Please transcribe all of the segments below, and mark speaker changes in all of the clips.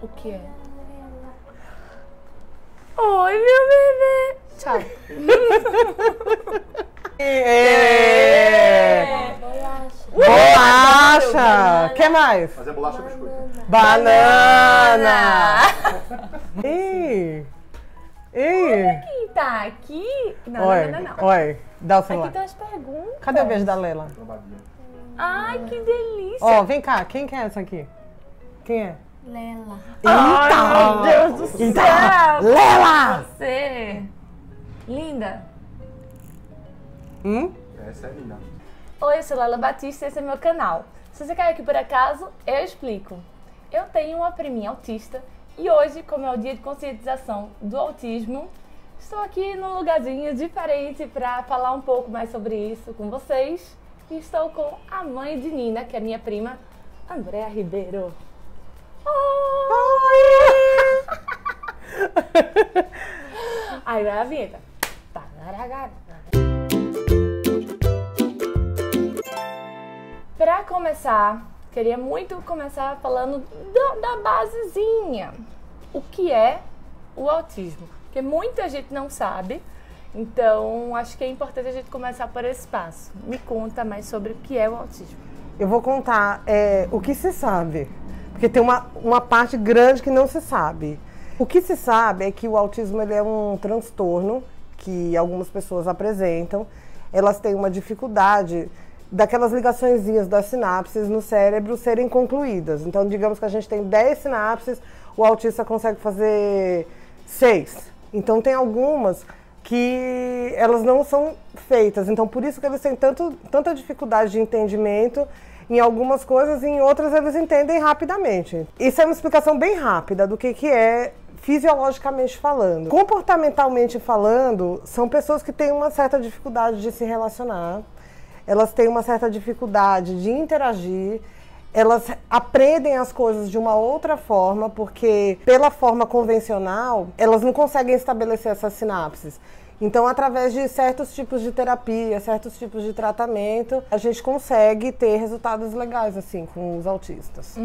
Speaker 1: O que é? Oi, meu bebê. Tchau.
Speaker 2: Bolacha! O que mais?
Speaker 3: Fazer bolacha ou biscoito?
Speaker 2: Banana! Ih! Ih!
Speaker 1: Quem tá aqui? Não,
Speaker 2: Oi,
Speaker 1: não.
Speaker 2: oi, dá o celular.
Speaker 1: Aqui tem as perguntas.
Speaker 2: Cadê o beijo da Lela?
Speaker 1: Ai, que delícia.
Speaker 2: Ó, vem cá, quem que é essa aqui? Quem é?
Speaker 4: Lela.
Speaker 1: Ai, meu Deus do
Speaker 2: Eita!
Speaker 1: céu.
Speaker 2: Lela!
Speaker 1: Você. Linda.
Speaker 3: Essa é linda.
Speaker 1: Oi, eu sou Lela Batista e esse é meu canal. Se você caiu aqui por acaso, eu explico. Eu tenho uma priminha autista e hoje, como é o dia de conscientização do autismo, estou aqui num lugarzinho diferente para falar um pouco mais sobre isso com vocês. E estou com a mãe de Nina, que é minha prima, Andréa Ribeiro. Oi! Aí vai a vinheta. Para começar, queria muito começar falando da basezinha. O que é o autismo? Porque muita gente não sabe, então acho que é importante a gente começar por esse passo. Me conta mais sobre o que é o autismo.
Speaker 2: Eu vou contar o que se sabe, porque tem uma parte grande que não se sabe. O que se sabe é que o autismo ele é um transtorno que algumas pessoas apresentam. Elas têm uma dificuldade daquelas ligaçõezinhas das sinapses no cérebro serem concluídas. Então, digamos que a gente tem 10 sinapses, o autista consegue fazer 6. Então, tem algumas que elas não são feitas. Então, por isso que eles têm tanta dificuldade de entendimento em algumas coisas e em outras eles entendem rapidamente. Isso é uma explicação bem rápida do que é fisiologicamente falando. Comportamentalmente falando, são pessoas que têm uma certa dificuldade de se relacionar, elas têm uma certa dificuldade de interagir, elas aprendem as coisas de uma outra forma, porque pela forma convencional, elas não conseguem estabelecer essas sinapses. Então, através de certos tipos de terapia, certos tipos de tratamento, a gente consegue ter resultados legais, assim, com os autistas.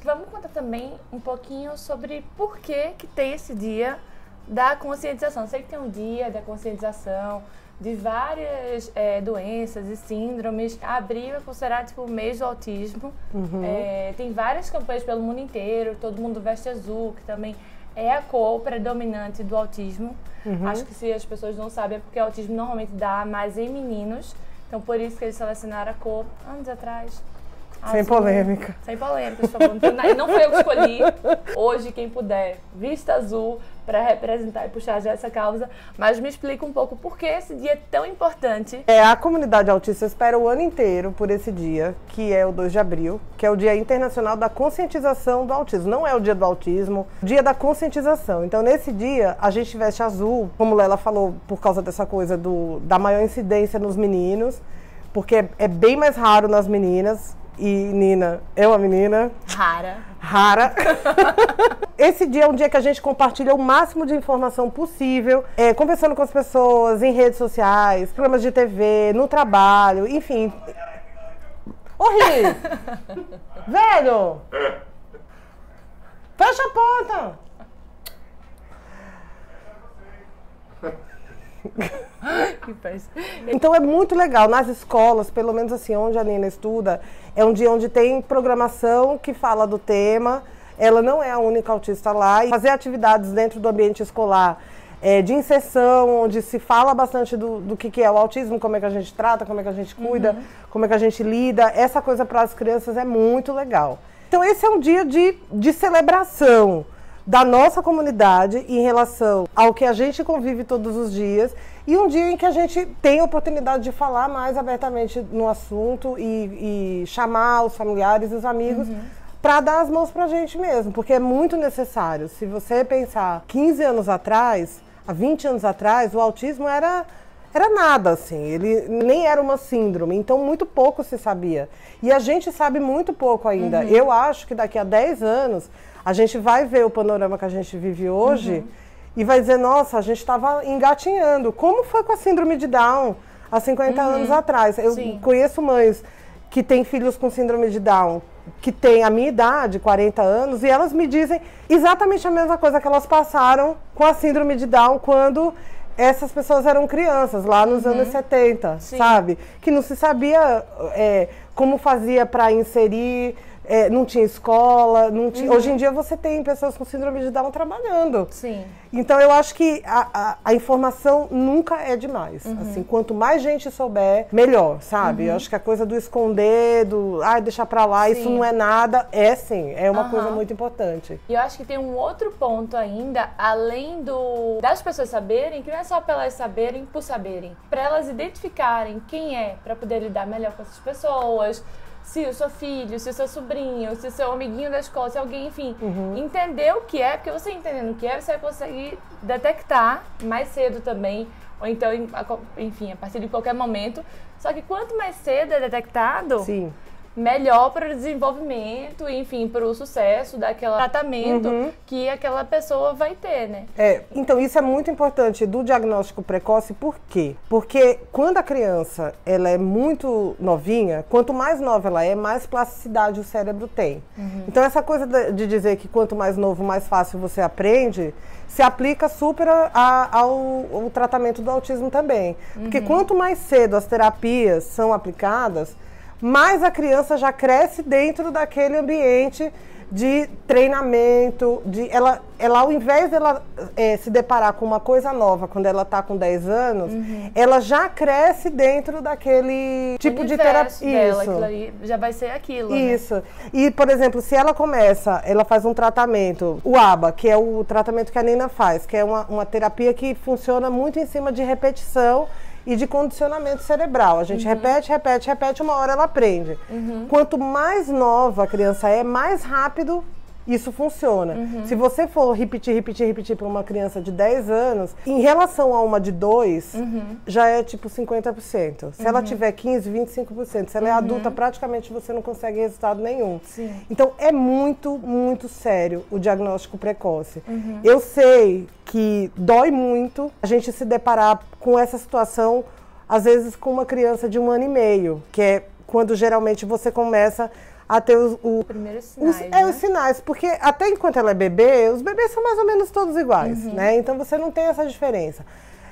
Speaker 1: Vamos contar também um pouquinho sobre por que tem esse dia da conscientização. Sei que tem um dia da conscientização de várias doenças e síndromes. Abril é considerado tipo o mês do autismo. Tem várias campanhas pelo mundo inteiro, Todo Mundo Veste Azul, que também é a cor predominante do autismo. Acho que se as pessoas não sabem é porque o autismo normalmente dá mais em meninos. Então por isso que eles selecionaram a cor anos atrás.
Speaker 2: Sem
Speaker 1: Azul.
Speaker 2: polêmica.
Speaker 1: Sem polêmica, por favor. Não foi eu que escolhi. Hoje, quem puder, vista azul para representar e puxar já essa causa. Mas me explica um pouco por que esse dia é tão importante.
Speaker 2: A comunidade autista espera o ano inteiro por esse dia, que é o 2 de abril, que é o Dia Internacional da Conscientização do Autismo. Não é o dia do autismo, dia da conscientização. Então, nesse dia, a gente veste azul, como Lela falou, por causa dessa coisa da maior incidência nos meninos, porque é bem mais raro nas meninas. E Nina é uma menina rara. Esse dia é um dia que a gente compartilha o máximo de informação possível, conversando com as pessoas em redes sociais, programas de TV, no trabalho, enfim. Ô, Ri! Velho! Fecha a porta! Então é muito legal, nas escolas, pelo menos assim, onde a Nina estuda, é um dia onde tem programação que fala do tema, ela não é a única autista lá, e fazer atividades dentro do ambiente escolar de inserção, onde se fala bastante do que é o autismo, como é que a gente trata, como é que a gente cuida, como é que a gente lida, essa coisa para as crianças é muito legal. Então esse é um dia de celebração da nossa comunidade em relação ao que a gente convive todos os dias e um dia em que a gente tem a oportunidade de falar mais abertamente no assunto e chamar os familiares e os amigos para dar as mãos pra gente mesmo, porque é muito necessário. Se você pensar 15 anos atrás, há 20 anos atrás, o autismo era nada, assim, ele nem era uma síndrome, então muito pouco se sabia. E a gente sabe muito pouco ainda. Eu acho que daqui a 10 anos a gente vai ver o panorama que a gente vive hoje e vai dizer, nossa, a gente estava engatinhando. Como foi com a síndrome de Down há 50 anos atrás? Eu conheço mães que têm filhos com síndrome de Down que têm a minha idade, 40 anos, e elas me dizem exatamente a mesma coisa que elas passaram com a síndrome de Down quando essas pessoas eram crianças, lá nos anos 70,
Speaker 1: Sim.
Speaker 2: sabe? Que não se sabia como fazia para inserir, não tinha escola, não tinha... Hoje em dia você tem pessoas com síndrome de Down trabalhando.
Speaker 1: Sim.
Speaker 2: Então eu acho que a informação nunca é demais. Assim, quanto mais gente souber, melhor, sabe? Eu acho que a coisa do esconder, deixar pra lá, isso não é nada, é uma coisa muito importante.
Speaker 1: E eu acho que tem um outro ponto ainda, além das pessoas saberem, que não é só pra elas saberem por saberem, pra elas identificarem quem é, pra poder lidar melhor com essas pessoas. Se o seu filho, se o seu sobrinho, se o seu amiguinho da escola, se alguém, enfim, entender o que é, porque você entendendo o que é, você vai conseguir detectar mais cedo também, ou então, enfim, a partir de qualquer momento. Só que quanto mais cedo é detectado,
Speaker 2: Sim.
Speaker 1: melhor para o desenvolvimento, enfim, para o sucesso daquele tratamento que aquela pessoa vai ter, né?
Speaker 2: Então isso é muito importante do diagnóstico precoce, por quê? Porque quando a criança ela é muito novinha, quanto mais nova ela é, mais plasticidade o cérebro tem. Então essa coisa de dizer que quanto mais novo, mais fácil você aprende, se aplica super ao tratamento do autismo também. Porque quanto mais cedo as terapias são aplicadas, mais a criança já cresce dentro daquele ambiente de treinamento, ela ao invés dela se deparar com uma coisa nova quando ela está com 10 anos, ela já cresce dentro daquele tipo de terapia.
Speaker 1: Dela, aquilo ali já vai ser aquilo.
Speaker 2: Isso. Né? E, por exemplo, se ela faz um tratamento, o ABA, que é o tratamento que a Nina faz, que é uma terapia que funciona muito em cima de repetição e de condicionamento cerebral. A gente repete, uma hora ela aprende. Quanto mais nova a criança é, mais rápido isso funciona. Se você for repetir para uma criança de 10 anos, em relação a uma de 2, já é tipo 50%. Se ela tiver 15, 25%, se ela é adulta, praticamente você não consegue resultado nenhum.
Speaker 1: Sim.
Speaker 2: Então é muito, muito sério o diagnóstico precoce. Eu sei que dói muito a gente se deparar com essa situação, às vezes com uma criança de 1 ano e meio, que é quando geralmente você começa a ter os
Speaker 1: primeiros sinais,
Speaker 2: os sinais, porque até enquanto ela é bebê, os bebês são mais ou menos todos iguais, né? Então você não tem essa diferença.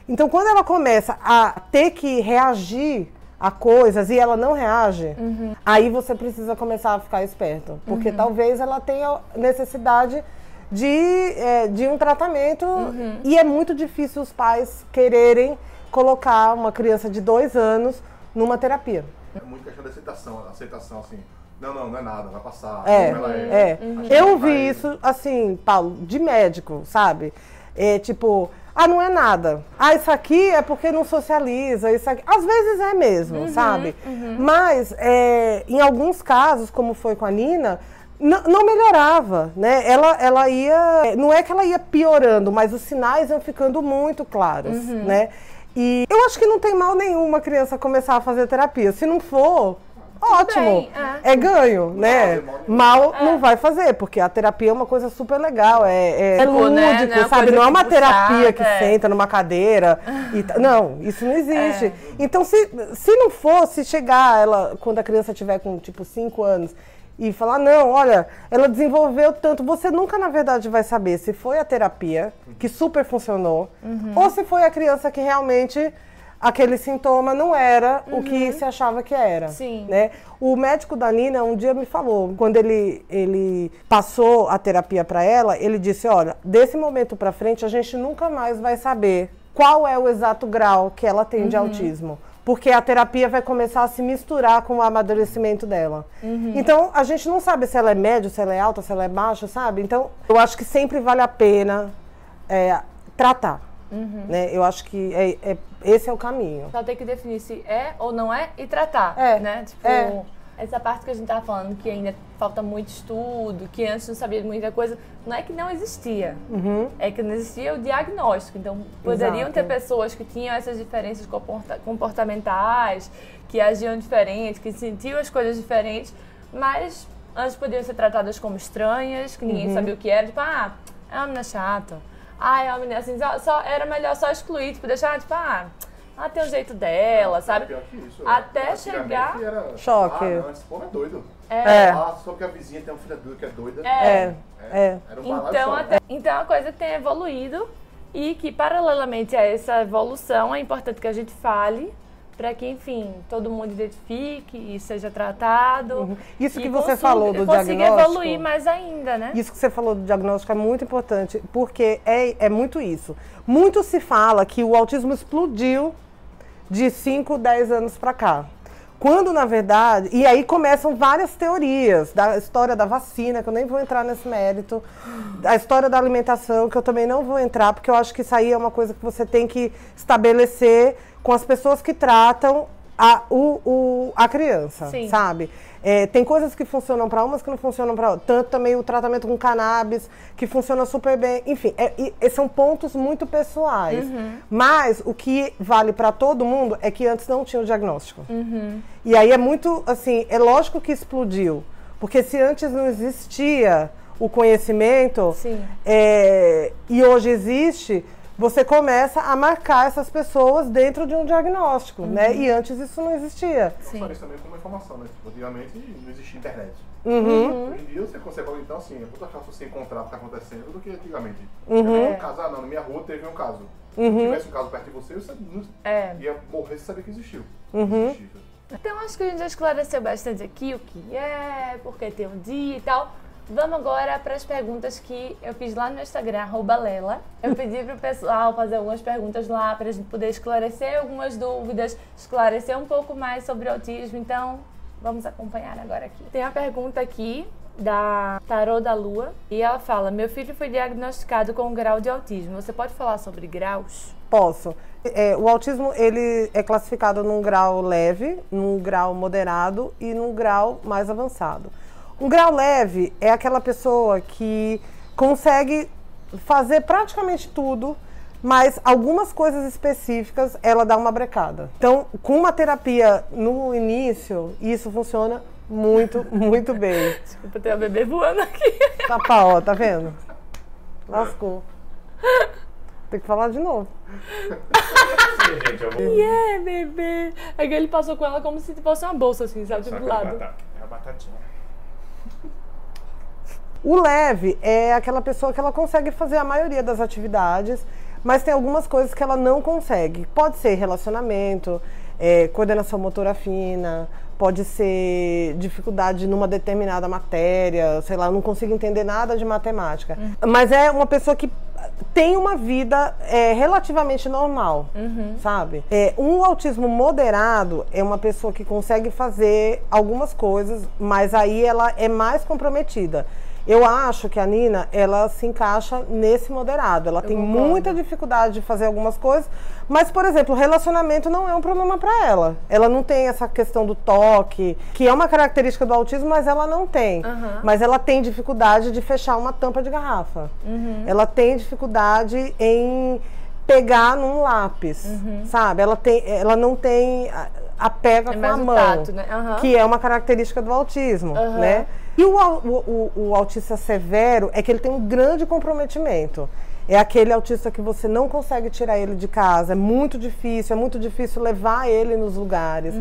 Speaker 2: Então quando ela começa a ter que reagir a coisas e ela não reage, aí você precisa começar a ficar esperto, porque talvez ela tenha necessidade de um tratamento e é muito difícil os pais quererem colocar uma criança de 2 anos numa terapia.
Speaker 3: É muito questão da aceitação assim. Não é nada, vai passar.
Speaker 2: Eu ouvi isso, assim, Paulo, de médico, sabe? Tipo, não é nada. Isso aqui é porque não socializa, isso aqui. Às vezes é mesmo, sabe? Mas, em alguns casos, como foi com a Nina, não melhorava, né? Ela ia... Não é que ela ia piorando, mas os sinais iam ficando muito claros, né? E eu acho que não tem mal nenhum uma criança começar a fazer terapia. Se não for... Ótimo,
Speaker 1: bem,
Speaker 2: é ganho, né? Mal não vai fazer, porque a terapia é uma coisa super legal, é lúdico,
Speaker 1: né?
Speaker 2: sabe? Não é uma terapia que
Speaker 1: chata,
Speaker 2: senta numa cadeira. Não, isso não existe. Então, se não fosse chegar ela, quando a criança tiver com tipo 5 anos, e falar, não, olha, ela desenvolveu tanto, você nunca, na verdade, vai saber se foi a terapia, que super funcionou, ou se foi a criança que realmente... aquele sintoma não era o que se achava que era.
Speaker 1: Sim.
Speaker 2: Né? O médico da Nina um dia me falou, quando ele passou a terapia para ela, ele disse, olha, desse momento para frente a gente nunca mais vai saber qual é o exato grau que ela tem de autismo. Porque a terapia vai começar a se misturar com o amadurecimento dela. Então, a gente não sabe se ela é média, se ela é alta, se ela é baixa, sabe? Então, eu acho que sempre vale a pena tratar. Né? Eu acho que esse é o caminho.
Speaker 1: Só tem que definir se é ou não é e tratar, né? Tipo, essa parte que a gente tava falando, que ainda falta muito estudo, que antes não sabia muita coisa, não é que não existia, é que não existia o diagnóstico. Então, poderiam ter pessoas que tinham essas diferenças comportamentais, que agiam diferente, que sentiam as coisas diferentes, mas antes podiam ser tratadas como estranhas, que ninguém sabia o que era, tipo, é uma menina chata. É uma menina assim, era melhor só excluir, tipo, deixar, tipo, ela tem o jeito dela, sabe?
Speaker 3: Pior que isso,
Speaker 1: até chegar...
Speaker 2: Choque.
Speaker 3: Esse povo é doido. Ah, só que a vizinha tem uma filha que é doida. Era um
Speaker 1: Então,
Speaker 3: né?
Speaker 1: então a coisa tem evoluído e que, paralelamente a essa evolução, é importante que a gente fale para que, enfim, todo mundo identifique e seja tratado.
Speaker 2: Isso que você falou do diagnóstico.
Speaker 1: Consiga evoluir mais ainda, né?
Speaker 2: Isso que você falou do diagnóstico é muito importante, porque é muito isso. Muito se fala que o autismo explodiu de 5, 10 anos para cá. Quando, na verdade, e aí começam várias teorias, da história da vacina, que eu nem vou entrar nesse mérito, a história da alimentação, que eu também não vou entrar, porque eu acho que isso aí é uma coisa que você tem que estabelecer com as pessoas que tratam a criança,
Speaker 1: Sim.
Speaker 2: sabe? Tem coisas que funcionam para umas que não funcionam para outras. Tanto também o tratamento com cannabis, que funciona super bem. Enfim, são pontos muito pessoais. Mas o que vale para todo mundo é que antes não tinha o diagnóstico. E aí é muito, assim, é lógico que explodiu. Porque se antes não existia o conhecimento, e hoje existe, você começa a marcar essas pessoas dentro de um diagnóstico, né? E antes isso não existia.
Speaker 3: Sim. Isso também como informação, né? Tipo, antigamente não existia internet. Hoje em dia você consegue, então assim, é muito mais fácil você encontrar o que está acontecendo do que antigamente. Um caso, não, na minha rua teve um caso. Se tivesse um caso perto de você não ia morrer sem saber que existiu.
Speaker 1: Então acho que a gente já esclareceu bastante aqui o que é, porque tem um dia e tal. Vamos agora para as perguntas que eu fiz lá no Instagram, @Lela. Eu pedi para o pessoal fazer algumas perguntas lá para a gente poder esclarecer algumas dúvidas, esclarecer um pouco mais sobre o autismo. Então, vamos acompanhar agora aqui. Tem uma pergunta aqui da Tarô da Lua e ela fala: meu filho foi diagnosticado com um grau de autismo. Você pode falar sobre graus?
Speaker 2: Posso. O autismo ele é classificado num grau leve, num grau moderado e num grau mais avançado. Um grau leve é aquela pessoa que consegue fazer praticamente tudo, mas algumas coisas específicas ela dá uma brecada. Então, com uma terapia no início, isso funciona muito, muito bem.
Speaker 1: Desculpa, tem uma bebê voando aqui.
Speaker 2: Ó, tá vendo? Lascou. Tem que falar de novo.
Speaker 1: Bebê. É que ele passou com ela como se fosse uma bolsa, assim, sabe? Do lado.
Speaker 3: É a batatinha.
Speaker 2: O leve é aquela pessoa que ela consegue fazer a maioria das atividades, mas tem algumas coisas que ela não consegue. Pode ser relacionamento, coordenação motora fina, pode ser dificuldade numa determinada matéria, sei lá, eu não consigo entender nada de matemática. Mas é uma pessoa que tem uma vida relativamente normal, sabe? Um autismo moderado é uma pessoa que consegue fazer algumas coisas, mas aí ela é mais comprometida. Eu acho que a Nina, ela se encaixa nesse moderado. Ela tem muita dificuldade de fazer algumas coisas, mas, por exemplo, o relacionamento não é um problema para ela. Ela não tem essa questão do toque, que é uma característica do autismo, mas ela não tem. Mas ela tem dificuldade de fechar uma tampa de garrafa. Ela tem dificuldade em pegar num lápis, sabe? Ela não tem apega com a mão,
Speaker 1: tato, né?
Speaker 2: que é uma característica do autismo, né? E o autista severo é que ele tem um grande comprometimento. É aquele autista que você não consegue tirar ele de casa, é muito difícil levar ele nos lugares,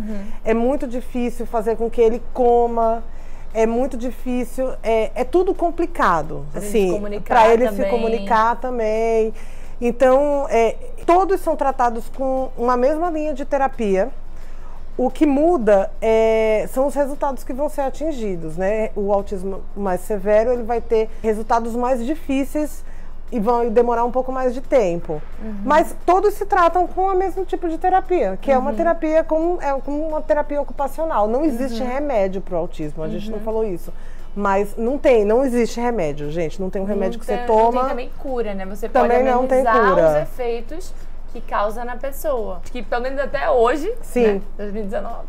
Speaker 2: é muito difícil fazer com que ele coma, é muito difícil, é tudo complicado, assim, para ele se comunicar também. Então, todos são tratados com uma mesma linha de terapia. O que muda são os resultados que vão ser atingidos, né? O autismo mais severo, ele vai ter resultados mais difíceis e vão demorar um pouco mais de tempo. Mas todos se tratam com o mesmo tipo de terapia, que é uma terapia como uma terapia ocupacional. Não existe remédio para o autismo, a gente não falou isso. Mas não existe remédio, gente. Não tem um remédio que você toma.
Speaker 1: Não tem também cura, né? Você
Speaker 2: também
Speaker 1: pode
Speaker 2: não tem
Speaker 1: amenizar
Speaker 2: cura.
Speaker 1: os efeitos que causa na pessoa. Que pelo menos até hoje,
Speaker 2: sim,
Speaker 1: né? 2019.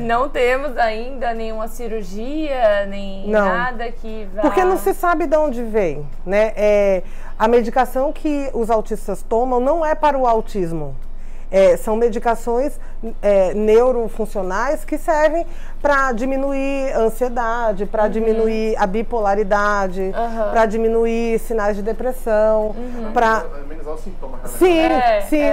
Speaker 2: Não
Speaker 1: temos ainda nenhuma cirurgia, nem nada que vá...
Speaker 2: Porque não se sabe de onde vem, né? A medicação que os autistas tomam não é para o autismo. São medicações neurofuncionais que servem para diminuir a ansiedade, para diminuir a bipolaridade, para diminuir sinais de depressão, para
Speaker 3: amenizar os sintomas.
Speaker 2: Sim, sim.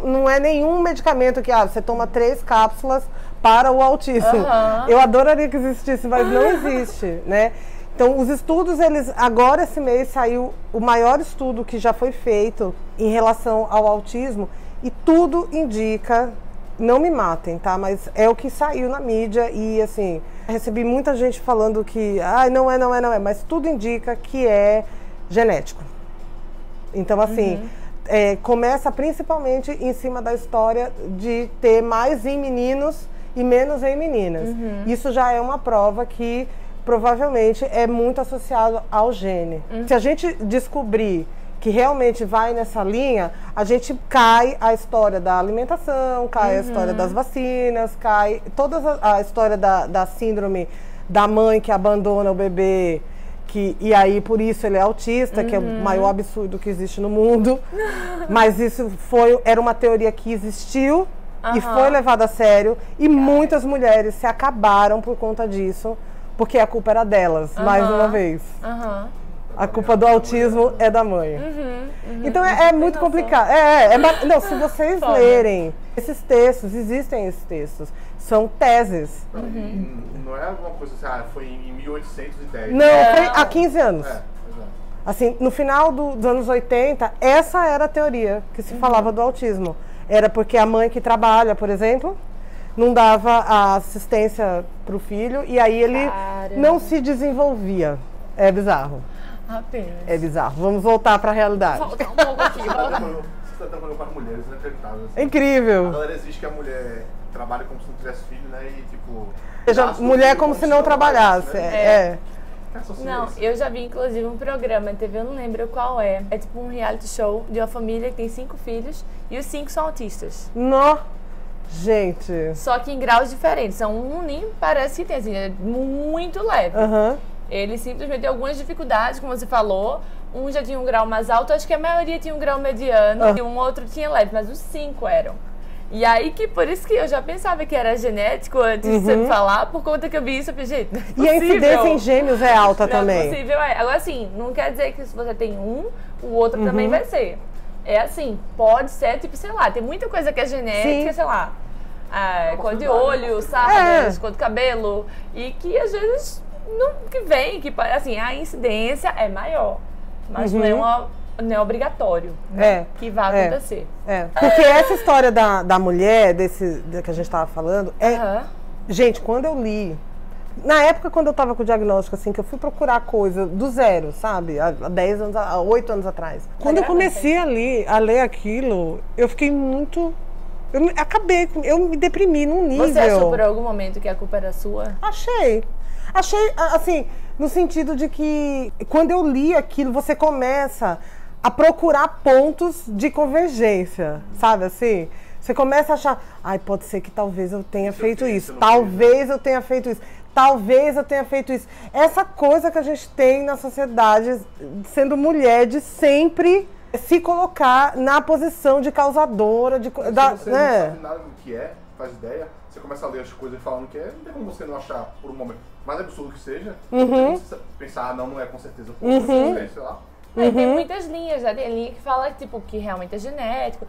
Speaker 2: Não é nenhum medicamento que você toma 3 cápsulas para o autismo. Eu adoraria que existisse, mas não existe, né? Então, os estudos, agora esse mês saiu o maior estudo que já foi feito em relação ao autismo e tudo indica, não me matem, tá? Mas é o que saiu na mídia e, assim, recebi muita gente falando que, não é, mas tudo indica que é genético. Então, assim, começa principalmente em cima da história de ter mais em meninos e menos em meninas. Isso já é uma prova que provavelmente é muito associado ao gene. Se a gente descobrir que realmente vai nessa linha, a gente cai a história da alimentação, cai a história das vacinas, cai toda a história da síndrome da mãe que abandona o bebê, e aí por isso ele é autista, que é o maior absurdo que existe no mundo. Mas isso era uma teoria que existiu e foi levada a sério, e muitas mulheres se acabaram por conta disso, porque a culpa era delas, mais uma vez. A culpa do autismo é da mãe. Então é muito complicado. Não, se vocês lerem esses textos, existem esses textos, são teses.
Speaker 3: Não é alguma coisa assim, foi em 1810.
Speaker 2: Não, foi há 15 anos. Assim, no final dos anos 80, essa era a teoria que se falava do autismo. Era porque a mãe que trabalha, por exemplo, não dava a assistência para o filho e aí ele não se desenvolvia. É bizarro.
Speaker 1: Apenas.
Speaker 2: É bizarro. Vamos voltar para a realidade.
Speaker 1: Voltar um pouco aqui.
Speaker 3: Você está trabalhando com as mulheres, inacreditável. Assim.
Speaker 2: É incrível.
Speaker 3: A galera exige que a mulher trabalhe como se não tivesse filho, né? E tipo...
Speaker 2: Seja mulher como se não trabalhasse.
Speaker 1: Não, eu já vi inclusive um programa na TV, eu não lembro qual é. É tipo um reality show de uma família que tem 5 filhos e os 5 são autistas.
Speaker 2: Gente.
Speaker 1: Só que em graus diferentes. Um nem parece que tem, assim, é muito leve. Ele simplesmente tem algumas dificuldades, como você falou. Um já tinha um grau mais alto, acho que a maioria tinha um grau mediano, e um outro tinha leve, mas os 5 eram. E aí, por isso que eu já pensava que era genético antes de você me falar, por conta que eu vi isso, eu pensei, gente, não é possível.
Speaker 2: E a incidência em gêmeos é alta também.
Speaker 1: Não é possível, Agora, assim, não quer dizer que se você tem um, o outro também vai ser. É assim, pode ser, tipo, sei lá, tem muita coisa que é genética, sei lá, cor de olho, sardas, cor de cabelo, e que às vezes não assim, a incidência é maior, mas não é obrigatório, né, que vai acontecer.
Speaker 2: Porque essa história da mulher, que a gente estava falando, gente, quando eu li, na época quando eu estava com o diagnóstico, assim, que eu fui procurar coisa do zero, sabe, há 10 anos, há 8 anos atrás. Quando eu comecei a ler aquilo, eu fiquei muito... Eu me deprimi num nível.
Speaker 1: Você achou por algum momento que a culpa era sua?
Speaker 2: Achei, assim, no sentido de que quando eu li aquilo, você começa a procurar pontos de convergência, sabe assim? Você começa a achar, pode ser que talvez eu tenha feito isso, talvez eu tenha feito isso, talvez eu tenha feito isso. Essa coisa que a gente tem na sociedade, sendo mulher, de sempre se colocar na posição de causadora,
Speaker 3: se você não sabe nada do que faz ideia, você começa a ler as coisas falando que não tem como você não achar por um momento, mais absurdo que seja, você pensar, não é com certeza, sei lá.
Speaker 1: Tem muitas linhas, né? Tem linha que fala tipo, que realmente é genético.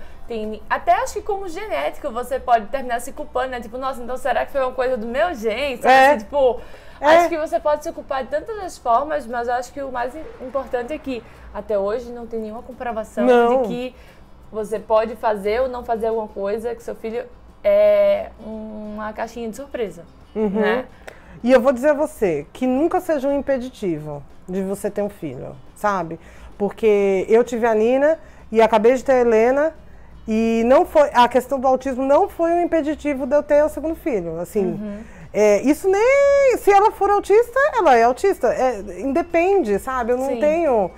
Speaker 1: Até acho que como genético você pode terminar se culpando, né? Tipo, nossa, então será que foi uma coisa do meu gene? Assim, tipo, acho que você pode se culpar de tantas das formas, mas eu acho que o mais importante é que até hoje não tem nenhuma comprovação de que você pode fazer ou não fazer alguma coisa, que seu filho é uma caixinha de surpresa, né?
Speaker 2: E eu vou dizer a você que nunca seja um impeditivo de você ter um filho, sabe? Porque eu tive a Nina e acabei de ter a Helena e a questão do autismo não foi um impeditivo de eu ter o segundo filho, assim. Isso nem... Se ela for autista, ela é autista. Independe, sabe? Eu não tenho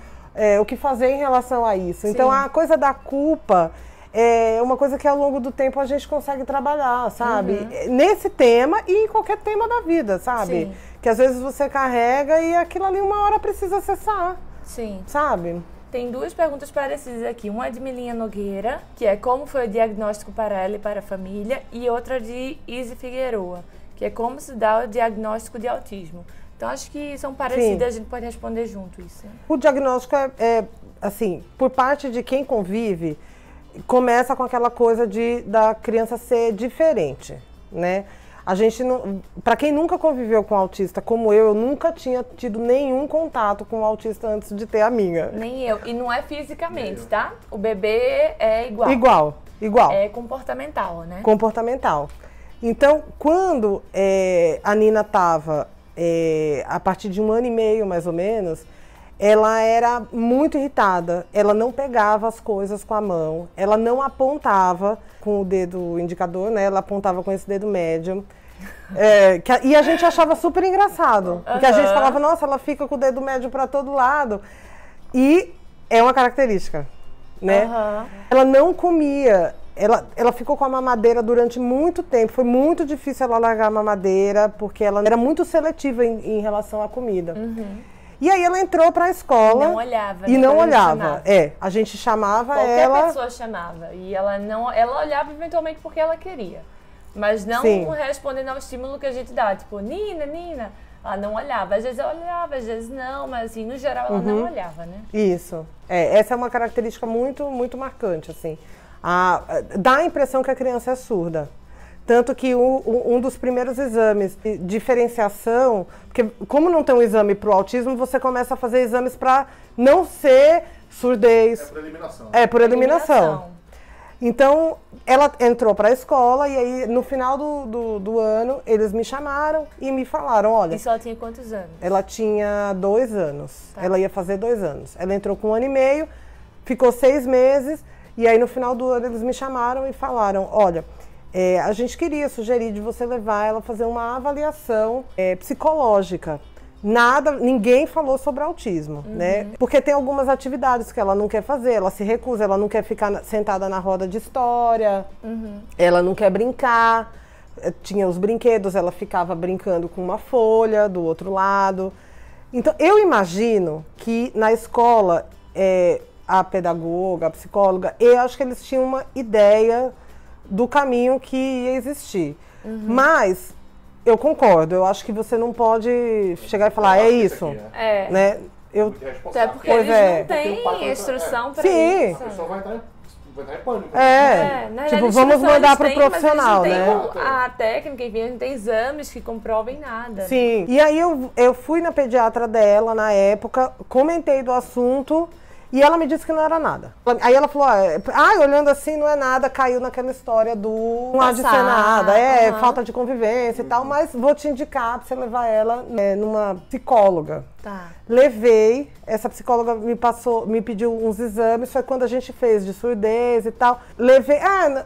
Speaker 2: o que fazer em relação a isso. Então, a coisa da culpa é uma coisa que ao longo do tempo a gente consegue trabalhar, sabe? Nesse tema e em qualquer tema da vida, sabe? Que às vezes você carrega e aquilo ali uma hora precisa cessar. Sabe?
Speaker 1: Tem duas perguntas parecidas aqui. Uma é de Milinha Nogueira, que é como foi o diagnóstico para ela e para a família, e outra de Izzy Figueroa, que é como se dá o diagnóstico de autismo. Então, acho que são parecidas, a gente pode responder junto isso. Né?
Speaker 2: O diagnóstico assim, por parte de quem convive, começa com aquela coisa da criança ser diferente, né? A gente não, para quem nunca conviveu com autista como eu nunca tinha tido nenhum contato com o autista antes de ter a minha.
Speaker 1: Nem eu. E não é fisicamente, tá? O bebê é igual.
Speaker 2: Igual.
Speaker 1: É comportamental, né?
Speaker 2: Comportamental. Então, quando a Nina estava, a partir de 1 ano e meio, mais ou menos, ela era muito irritada. Ela não pegava as coisas com a mão, ela não apontava com o dedo indicador, né? Ela apontava com esse dedo médio. E a gente achava super engraçado, porque a gente falava, nossa, ela fica com o dedo médio para todo lado. E é uma característica, né? Ela não comia, ela ficou com a mamadeira durante muito tempo. Foi muito difícil ela largar a mamadeira, porque ela era muito seletiva em relação à comida. E aí ela entrou para a escola.
Speaker 1: Não olhava.
Speaker 2: E não olhava. A gente chamava
Speaker 1: Qualquer pessoa chamava. E ela olhava eventualmente porque ela queria. Mas não respondendo ao estímulo que a gente dá. Tipo, Nina, Nina. Ela não olhava. Às vezes ela olhava, às vezes não. Mas assim, no geral ela não olhava, né?
Speaker 2: Isso. Essa é uma característica muito, muito marcante, assim. Dá a impressão que a criança é surda. Tanto que um dos primeiros exames de diferenciação, porque como não tem um exame para o autismo, você começa a fazer exames para não ser surdez.
Speaker 3: É por eliminação.
Speaker 2: É por eliminação. Então, ela entrou para a escola e aí no final do ano eles me chamaram e me falaram, olha...
Speaker 1: Isso ela tinha quantos anos?
Speaker 2: Ela tinha 2 anos. Tá. Ela ia fazer 2 anos. Ela entrou com 1 ano e meio, ficou 6 meses e aí no final do ano eles me chamaram e falaram, olha... a gente queria sugerir de você levar ela a fazer uma avaliação psicológica. Ninguém falou sobre autismo, né? Porque tem algumas atividades que ela não quer fazer, ela se recusa, ela não quer ficar sentada na roda de história, ela não quer brincar. Tinha os brinquedos, ela ficava brincando com uma folha do outro lado. Então, eu imagino que na escola, a pedagoga, a psicóloga, eu acho que eles tinham uma ideia do caminho que ia existir. Mas eu concordo, eu acho que você não pode chegar e falar, é isso. Né?
Speaker 1: Até porque eles não têm instrução para isso.
Speaker 3: A pessoa vai entrar em pânico.
Speaker 2: Tipo, vamos mandar para o profissional, né?
Speaker 1: A técnica, enfim, não tem exames que comprovem nada.
Speaker 2: Sim. E aí eu fui na pediatra dela na época, comentei do assunto. E ela me disse que não era nada. Aí ela falou, olhando assim não é nada, caiu naquela história do não há de ser nada, falta de convivência e tal, mas vou te indicar pra você levar ela numa psicóloga.
Speaker 1: Tá.
Speaker 2: Levei, essa psicóloga me pediu uns exames, foi quando a gente fez de surdez e tal. Levei,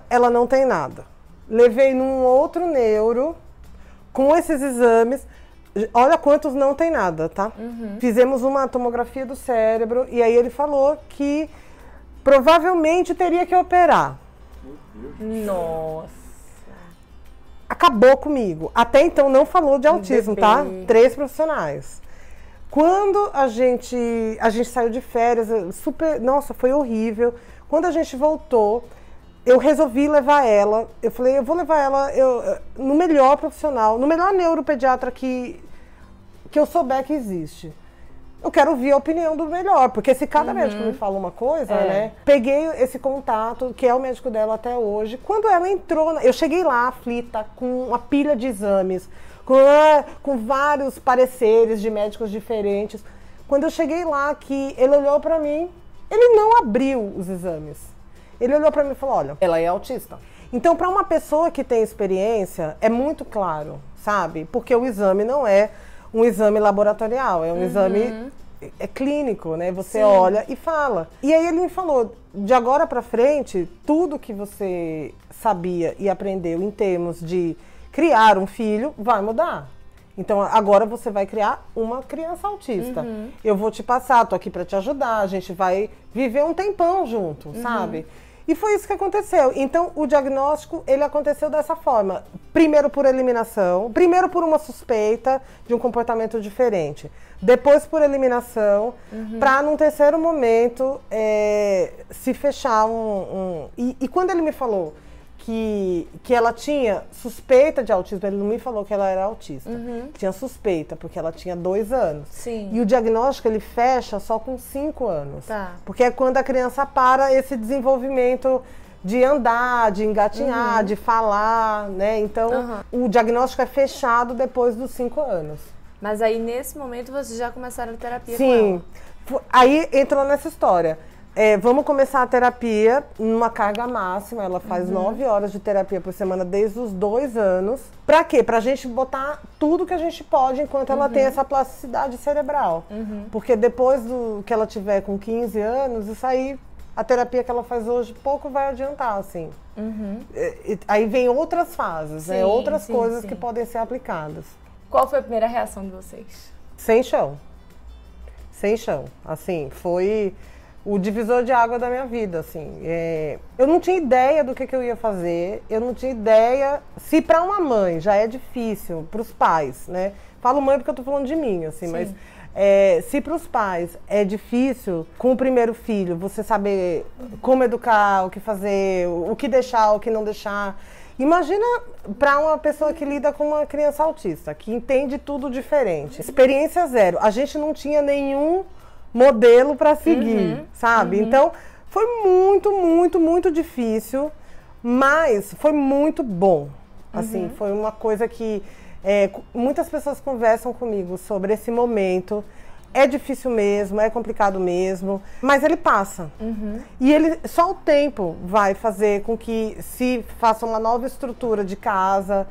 Speaker 2: ela não tem nada. Levei num outro neuro, com esses exames. Olha quantos não tem nada, tá? Fizemos uma tomografia do cérebro e aí ele falou que provavelmente teria que operar.
Speaker 1: Nossa.
Speaker 2: Acabou comigo. Até então não falou de autismo, tá? 3 profissionais. Quando a gente saiu de férias, nossa, foi horrível. Quando a gente voltou, eu resolvi levar ela. Eu falei, eu vou levar ela no melhor profissional, no melhor neuropediatra que eu souber que existe. Eu quero ouvir a opinião do melhor, porque se cada médico me fala uma coisa, né? Peguei esse contato, que é o médico dela até hoje. Quando ela entrou, eu cheguei lá aflita, com uma pilha de exames, com vários pareceres de médicos diferentes. Quando eu cheguei lá, que ele olhou pra mim, ele não abriu os exames. Ele olhou pra mim e falou, olha, ela é autista. Então, para uma pessoa que tem experiência, é muito claro, sabe? Porque o exame não é um exame laboratorial, é um exame clínico, né? Você olha e fala. E aí ele me falou, de agora para frente, tudo que você sabia e aprendeu em termos de criar um filho vai mudar. Então, agora você vai criar uma criança autista. Eu vou te passar, tô aqui para te ajudar, a gente vai viver um tempão junto, sabe? E foi isso que aconteceu. Então, o diagnóstico, ele aconteceu dessa forma. Primeiro por eliminação, primeiro por uma suspeita de um comportamento diferente. Depois por eliminação, para num terceiro momento se fechar E quando ele me falou que ela tinha suspeita de autismo, ele não me falou que ela era autista. Tinha suspeita, porque ela tinha 2 anos.
Speaker 1: Sim.
Speaker 2: E o diagnóstico, ele fecha só com 5 anos.
Speaker 1: Tá.
Speaker 2: Porque é quando a criança para esse desenvolvimento de andar, de engatinhar, de falar, né? Então, o diagnóstico é fechado depois dos 5 anos.
Speaker 1: Mas aí, nesse momento, vocês já começaram a terapia com
Speaker 2: Sim.
Speaker 1: ela?
Speaker 2: Aí entrou nessa história. Vamos começar a terapia numa carga máxima. Ela faz 9 horas de terapia por semana desde os 2 anos. Pra quê? Pra gente botar tudo que a gente pode enquanto ela tem essa plasticidade cerebral. Porque depois do que ela tiver com 15 anos, isso aí, a terapia que ela faz hoje, pouco vai adiantar, assim. Aí vem outras fases, né? Outras coisas que podem ser aplicadas.
Speaker 1: Qual foi a primeira reação de vocês?
Speaker 2: Sem chão. Sem chão. Assim, foi o divisor de água da minha vida, assim. Eu não tinha ideia do que eu ia fazer, eu não tinha ideia... Se para uma mãe já é difícil, para os pais, né? Falo mãe porque eu tô falando de mim, assim, mas... se para os pais é difícil, com o primeiro filho, você saber como educar, o que fazer, o que deixar, o que não deixar... Imagina para uma pessoa que lida com uma criança autista, que entende tudo diferente. Experiência zero. A gente não tinha nenhum modelo para seguir, sabe? Então, foi muito, muito, muito difícil, mas foi muito bom. Assim, foi uma coisa que muitas pessoas conversam comigo sobre esse momento. É difícil mesmo, é complicado mesmo, mas ele passa. E só o tempo vai fazer com que se faça uma nova estrutura de casa,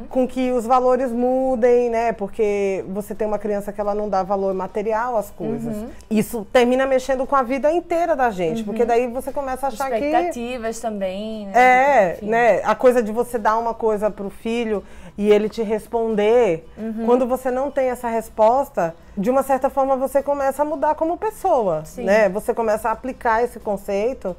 Speaker 2: com que os valores mudem, né? Porque você tem uma criança que ela não dá valor material às coisas. Isso termina mexendo com a vida inteira da gente, porque daí você começa a achar
Speaker 1: expectativas também, né?
Speaker 2: né? A coisa de você dar uma coisa pro filho e ele te responder, quando você não tem essa resposta, de uma certa forma você começa a mudar como pessoa, né? Você começa a aplicar esse conceito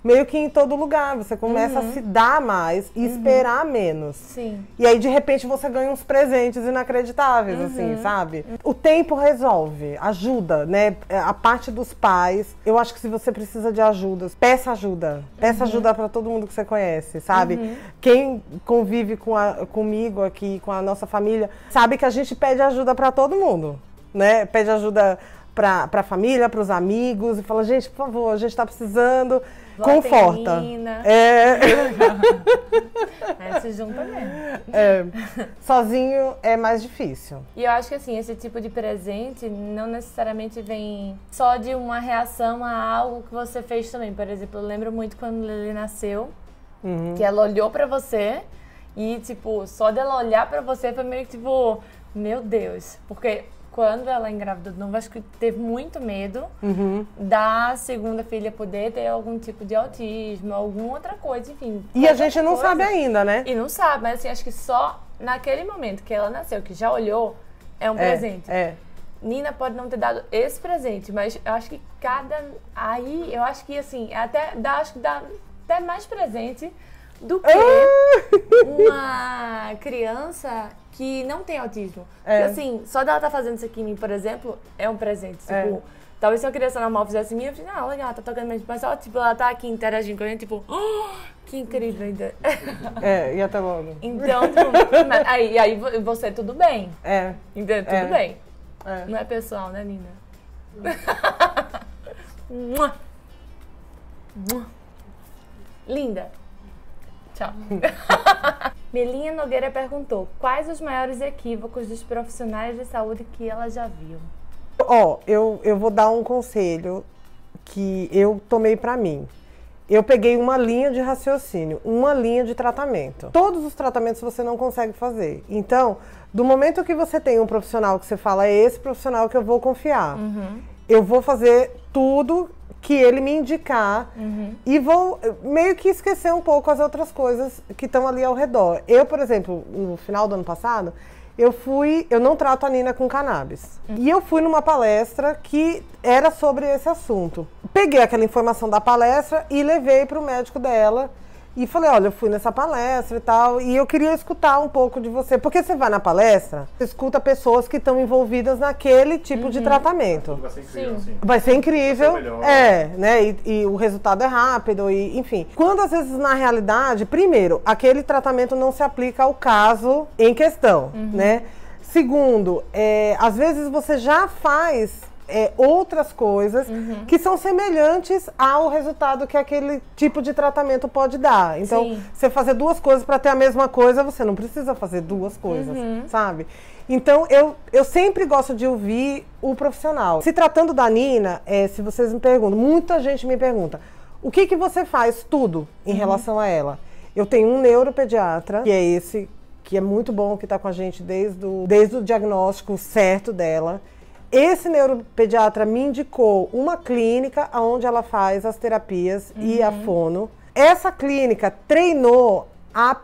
Speaker 2: meio que em todo lugar, você começa a se dar mais e esperar menos.
Speaker 1: Sim.
Speaker 2: E aí, de repente, você ganha uns presentes inacreditáveis, assim, sabe? O tempo resolve, ajuda, né? A parte dos pais, eu acho que se você precisa de ajuda, peça ajuda. Peça ajuda pra todo mundo que você conhece, sabe? Quem convive comigo aqui, com a nossa família, sabe que a gente pede ajuda pra todo mundo, né? Pede ajuda pra família, pros amigos, e fala, gente, por favor, a gente tá precisando... Conforta.
Speaker 1: Se junta mesmo.
Speaker 2: Sozinho é mais difícil.
Speaker 1: E eu acho que assim, esse tipo de presente não necessariamente vem só de uma reação a algo que você fez também. Por exemplo, eu lembro muito quando Lili nasceu, que ela olhou pra você e, tipo, só dela olhar pra você foi meio que tipo, meu Deus. Porque quando ela engravidou de novo, acho que teve muito medo da segunda filha poder ter algum tipo de autismo, alguma outra coisa, enfim.
Speaker 2: E a gente não sabe ainda, né?
Speaker 1: E não sabe, mas assim, acho que só naquele momento que ela nasceu, que já olhou, é um presente. Nina pode não ter dado esse presente, mas eu acho que Aí, eu acho que assim, acho que dá até mais presente do que uma criança que não tem autismo. Porque, assim, só dela tá fazendo isso aqui em mim, por exemplo, é um presente. Tipo, talvez se uma criança normal fizesse em mim, eu fiz, legal, ela tá tocando mesmo. Mas só, tipo, ela tá aqui interagindo com a gente, tipo, que incrível ainda.
Speaker 2: E até logo.
Speaker 1: Então, tipo, aí você, tudo bem. Entendeu? Tudo bem. Não é pessoal, né, Nina? Linda. Tchau. Melinha Nogueira perguntou, quais os maiores equívocos dos profissionais de saúde que ela já viu?
Speaker 2: Eu vou dar um conselho que eu tomei pra mim. Eu peguei uma linha de raciocínio, uma linha de tratamento. Todos os tratamentos você não consegue fazer. Então, do momento que você tem um profissional que você fala, é esse profissional que eu vou confiar. Eu vou fazer tudo que ele me indicar e vou meio que esquecer um pouco as outras coisas que estão ali ao redor. Eu, por exemplo, no final do ano passado, eu não trato a Nina com cannabis. E eu fui numa palestra que era sobre esse assunto. peguei aquela informação da palestra e levei para o médico dela. E falei, olha, eu fui nessa palestra e tal, e eu queria escutar um pouco de você. Porque você vai na palestra, você escuta pessoas que estão envolvidas naquele tipo de tratamento.
Speaker 3: Vai ser incrível, assim.
Speaker 2: Vai ser incrível,
Speaker 3: vai ser melhor.
Speaker 2: né? E o resultado é rápido, e enfim. Quando às vezes, na realidade, primeiro, aquele tratamento não se aplica ao caso em questão, né? Segundo, às vezes você já faz outras coisas que são semelhantes ao resultado que aquele tipo de tratamento pode dar. Então,
Speaker 1: Sim.
Speaker 2: você fazer duas coisas para ter a mesma coisa, você não precisa fazer duas coisas, sabe? Então, eu sempre gosto de ouvir o profissional. Se tratando da Nina, se vocês me perguntam, muita gente me pergunta, o que você faz tudo em relação a ela? Eu tenho um neuropediatra, que é esse, que é muito bom, que está com a gente desde o diagnóstico certo dela. Esse neuropediatra me indicou uma clínica onde ela faz as terapias e a fono. Essa clínica treinou a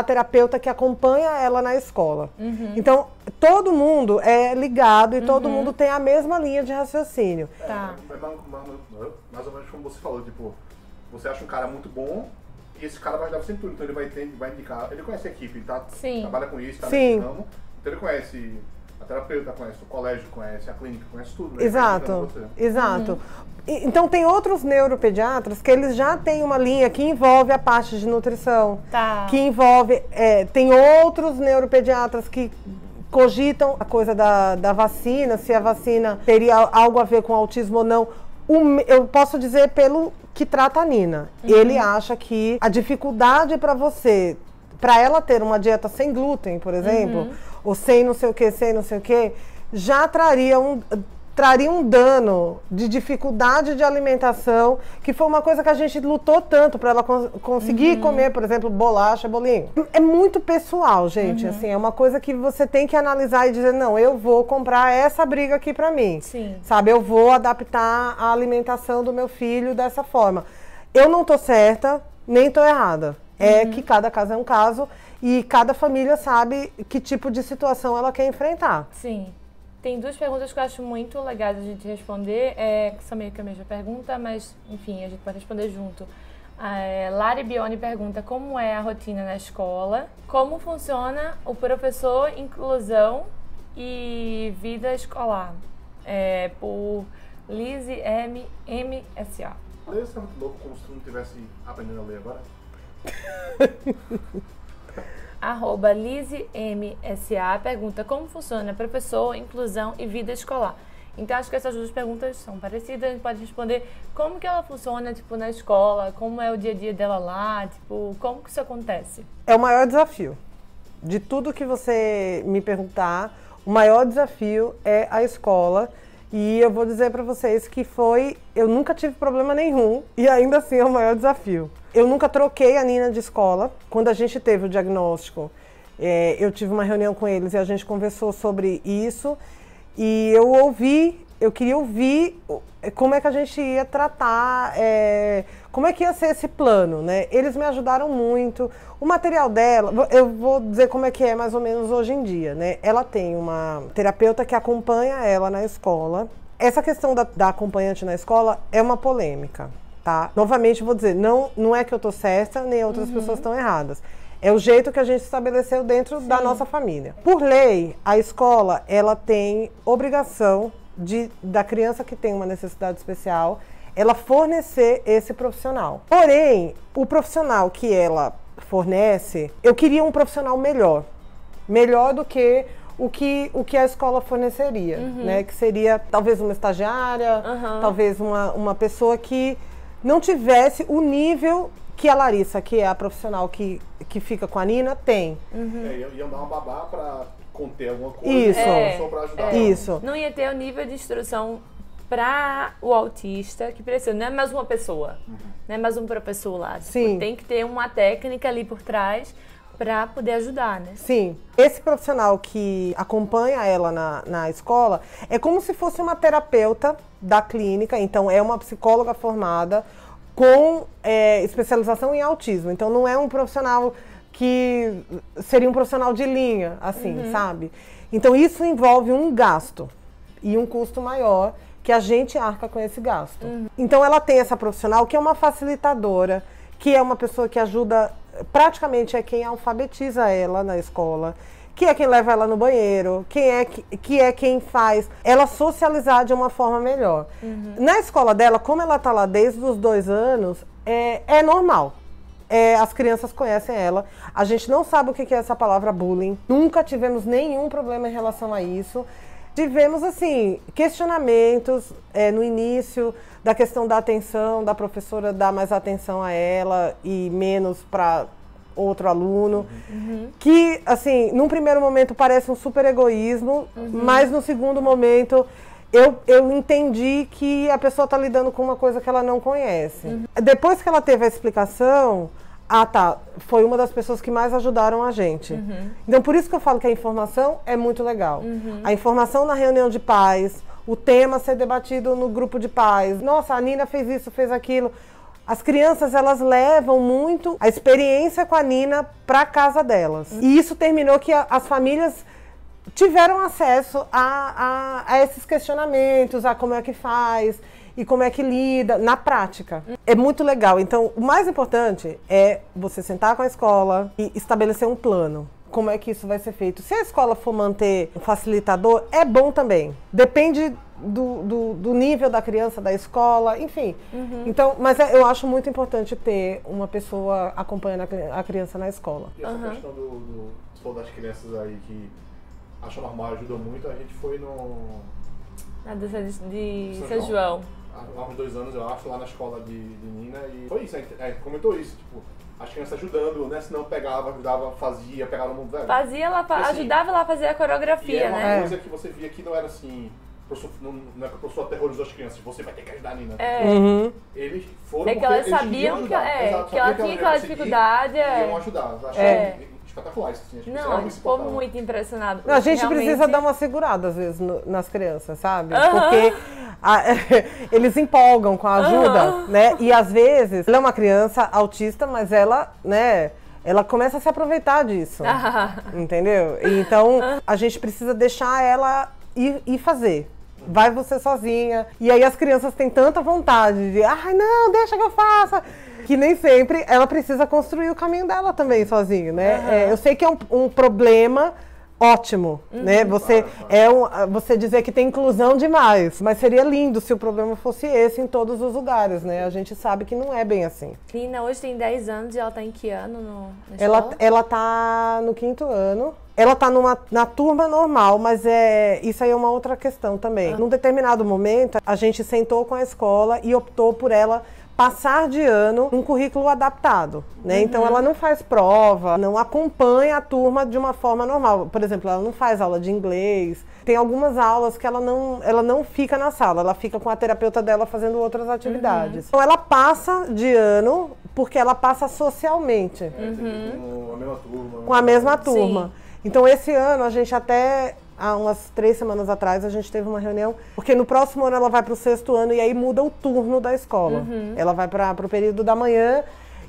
Speaker 2: terapeuta que acompanha ela na escola. Então, todo mundo é ligado e todo mundo tem a mesma linha de raciocínio.
Speaker 1: Tá.
Speaker 3: Mais ou menos como você falou, tipo, você acha um cara muito bom e esse cara vai dar você em tudo. Então ele vai indicar, ele conhece a equipe, ele trabalha com isso, tá nesse ramo. Então ele conhece a terapeuta, conhece o colégio, conhece a clínica, conhece tudo. Né?
Speaker 2: Exato. Então tem outros neuropediatras que eles já têm uma linha que envolve a parte de nutrição.
Speaker 1: Tá.
Speaker 2: Que envolve... tem outros neuropediatras que cogitam a coisa da vacina, se a vacina teria algo a ver com autismo ou não. Eu posso dizer pelo que trata a Nina. Ele acha que a dificuldade para ela ter uma dieta sem glúten, por exemplo, ou sem não sei o que, já traria um dano de dificuldade de alimentação, que foi uma coisa que a gente lutou tanto para ela conseguir comer, por exemplo, bolacha, bolinho. É muito pessoal, gente, assim, é uma coisa que você tem que analisar e dizer, não, eu vou comprar essa briga aqui para mim.
Speaker 1: Sim.
Speaker 2: Sabe, eu vou adaptar a alimentação do meu filho dessa forma. Eu não tô certa, nem tô errada. É que cada caso é um caso e cada família sabe que tipo de situação ela quer enfrentar.
Speaker 1: Sim. Tem duas perguntas que eu acho muito legais a gente responder, que são meio que a mesma pergunta, mas, enfim, a gente pode responder junto. Lari Bione pergunta como é a rotina na escola, como funciona o professor, inclusão e vida escolar, por Lizzie MSA.
Speaker 3: Isso é muito louco, como se tu não estivesse aprendendo a ler agora.
Speaker 1: @LizzieMSA pergunta como funciona professor, inclusão e vida escolar. Então acho que essas duas perguntas são parecidas, a gente pode responder como que ela funciona, tipo, na escola, como é o dia a dia dela lá, tipo, como que isso acontece?
Speaker 2: É o maior desafio. De tudo que você me perguntar, o maior desafio é a escola. E eu vou dizer para vocês que eu nunca tive problema nenhum e ainda assim é o maior desafio. Eu nunca troquei a Nina de escola. Quando a gente teve o diagnóstico, eu tive uma reunião com eles e a gente conversou sobre isso. E eu queria ouvir como é que a gente ia tratar, como é que ia ser esse plano, né? Eles me ajudaram muito. O material dela, eu vou dizer como é que é mais ou menos hoje em dia, né? Ela tem uma terapeuta que acompanha ela na escola. Essa questão da acompanhante na escola é uma polêmica, tá? Novamente vou dizer, não é que eu tô certa, nem outras pessoas estão erradas. É o jeito que a gente estabeleceu dentro da nossa família. Por lei, a escola, ela tem obrigação da criança que tem uma necessidade especial, ela fornecer esse profissional. Porém, o profissional que ela fornece, eu queria um profissional melhor do que o que a escola forneceria, né? Que seria talvez uma estagiária, talvez uma pessoa que não tivesse o nível que a Larissa, que é a profissional que fica com a Nina, tem.
Speaker 3: Iam dar uma babá para conter alguma coisa,
Speaker 2: Isso.
Speaker 3: para ajudar.
Speaker 2: Isso.
Speaker 1: Não ia ter o nível de instrução para o autista que precisa, não é mais uma pessoa, não é mais um professor lá.
Speaker 2: Sim.
Speaker 1: Tem que ter uma técnica ali por trás para poder ajudar, né?
Speaker 2: Sim. Esse profissional que acompanha ela na escola é como se fosse uma terapeuta da clínica, então é uma psicóloga formada com especialização em autismo. Então não é um profissional que seria um profissional de linha, assim, sabe? Então isso envolve um gasto e um custo maior que a gente arca com esse gasto. Então ela tem essa profissional que é uma facilitadora, que é uma pessoa que ajuda, praticamente é quem alfabetiza ela na escola, que é quem leva ela no banheiro, que é quem faz ela socializar de uma forma melhor. Na escola dela, como ela está lá desde os 2 anos, é normal. As crianças conhecem ela. A gente não sabe o que é essa palavra bullying. Nunca tivemos nenhum problema em relação a isso. Tivemos, assim, questionamentos no início da questão da atenção, da professora dar mais atenção a ela e menos para outro aluno. Que, assim, num primeiro momento parece um super egoísmo, mas no segundo momento eu entendi que a pessoa está lidando com uma coisa que ela não conhece. Depois que ela teve a explicação, foi uma das pessoas que mais ajudaram a gente. Então, por isso que eu falo que a informação é muito legal. A informação na reunião de pais, o tema ser debatido no grupo de pais. Nossa, a Nina fez isso, fez aquilo. As crianças, elas levam muito a experiência com a Nina para casa delas. E isso terminou que as famílias tiveram acesso a esses questionamentos, a como é que faz e como é que lida na prática. É muito legal. Então, o mais importante é você sentar com a escola e estabelecer um plano. Como é que isso vai ser feito? Se a escola for manter um facilitador, é bom também. Depende do nível da criança, da escola, enfim. Então, mas eu acho muito importante ter uma pessoa acompanhando a criança na escola.
Speaker 3: E essa questão das crianças aí que acham normal, ajuda muito, a gente foi
Speaker 1: Na dança de São João.
Speaker 3: Há uns 2 anos, eu acho, lá na escola de Nina, e foi isso, a gente comentou isso, tipo, as crianças ajudando, né? Se não pegava, ajudava, fazia, pegava no mundo velho.
Speaker 1: Fazia ela, ajudava ela a fazer a coreografia,
Speaker 3: né?
Speaker 1: né?
Speaker 3: Uma coisa que você via que não era assim, não é que o professor aterrorizou as crianças, você vai ter que ajudar a Nina. Eles foram
Speaker 1: porque elas sabiam que ela tinha aquela dificuldade.
Speaker 3: Iam ajudar. Achei espetacular isso, assim.
Speaker 1: Não, ficou muito impressionado.
Speaker 2: A gente precisa dar uma segurada, às vezes, nas crianças, sabe? Porque eles empolgam com a ajuda, né? E, às vezes, ela é uma criança autista, mas ela, né? Ela começa a se aproveitar disso, entendeu? Então, a gente precisa deixar ela ir fazer. Vai você sozinha. E aí as crianças têm tanta vontade de, ai, não, deixa que eu faça. Que nem sempre ela precisa construir o caminho dela também sozinha, né? Eu sei que é um problema ótimo, né? Você dizer que tem inclusão demais, mas seria lindo se o problema fosse esse em todos os lugares, né? A gente sabe que não é bem assim.
Speaker 1: Nina hoje tem 10 anos e ela tá em que ano na escola?
Speaker 2: Ela tá no 5º ano. Ela tá na turma normal, mas isso aí é uma outra questão também. Num determinado momento, a gente sentou com a escola e optou por ela passar de ano num currículo adaptado, né? Então ela não faz prova, não acompanha a turma de uma forma normal. Por exemplo, ela não faz aula de inglês. Tem algumas aulas que ela não fica na sala, ela fica com a terapeuta dela fazendo outras atividades. Então ela passa de ano porque ela passa socialmente.
Speaker 3: Com a mesma turma.
Speaker 2: Com a mesma turma.
Speaker 1: Sim.
Speaker 2: Então esse ano a gente há umas 3 semanas atrás, a gente teve uma reunião, porque no próximo ano ela vai para o 6º ano e aí muda o turno da escola. Ela vai para o período da manhã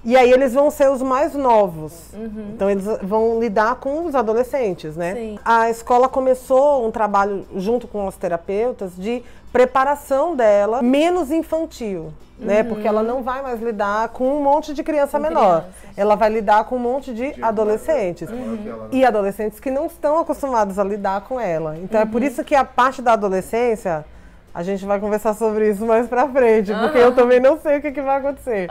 Speaker 2: e aí eles vão ser os mais novos. Então eles vão lidar com os adolescentes, né?
Speaker 1: Sim.
Speaker 2: A escola começou um trabalho junto com os terapeutas de preparação dela menos infantil. Né? Porque ela não vai mais lidar com um monte de criança menor. Ela vai lidar com um monte de adolescentes. E adolescentes que não estão acostumados a lidar com ela. Então é por isso que a parte da adolescência, a gente vai conversar sobre isso mais pra frente. Porque eu também não sei o que vai acontecer.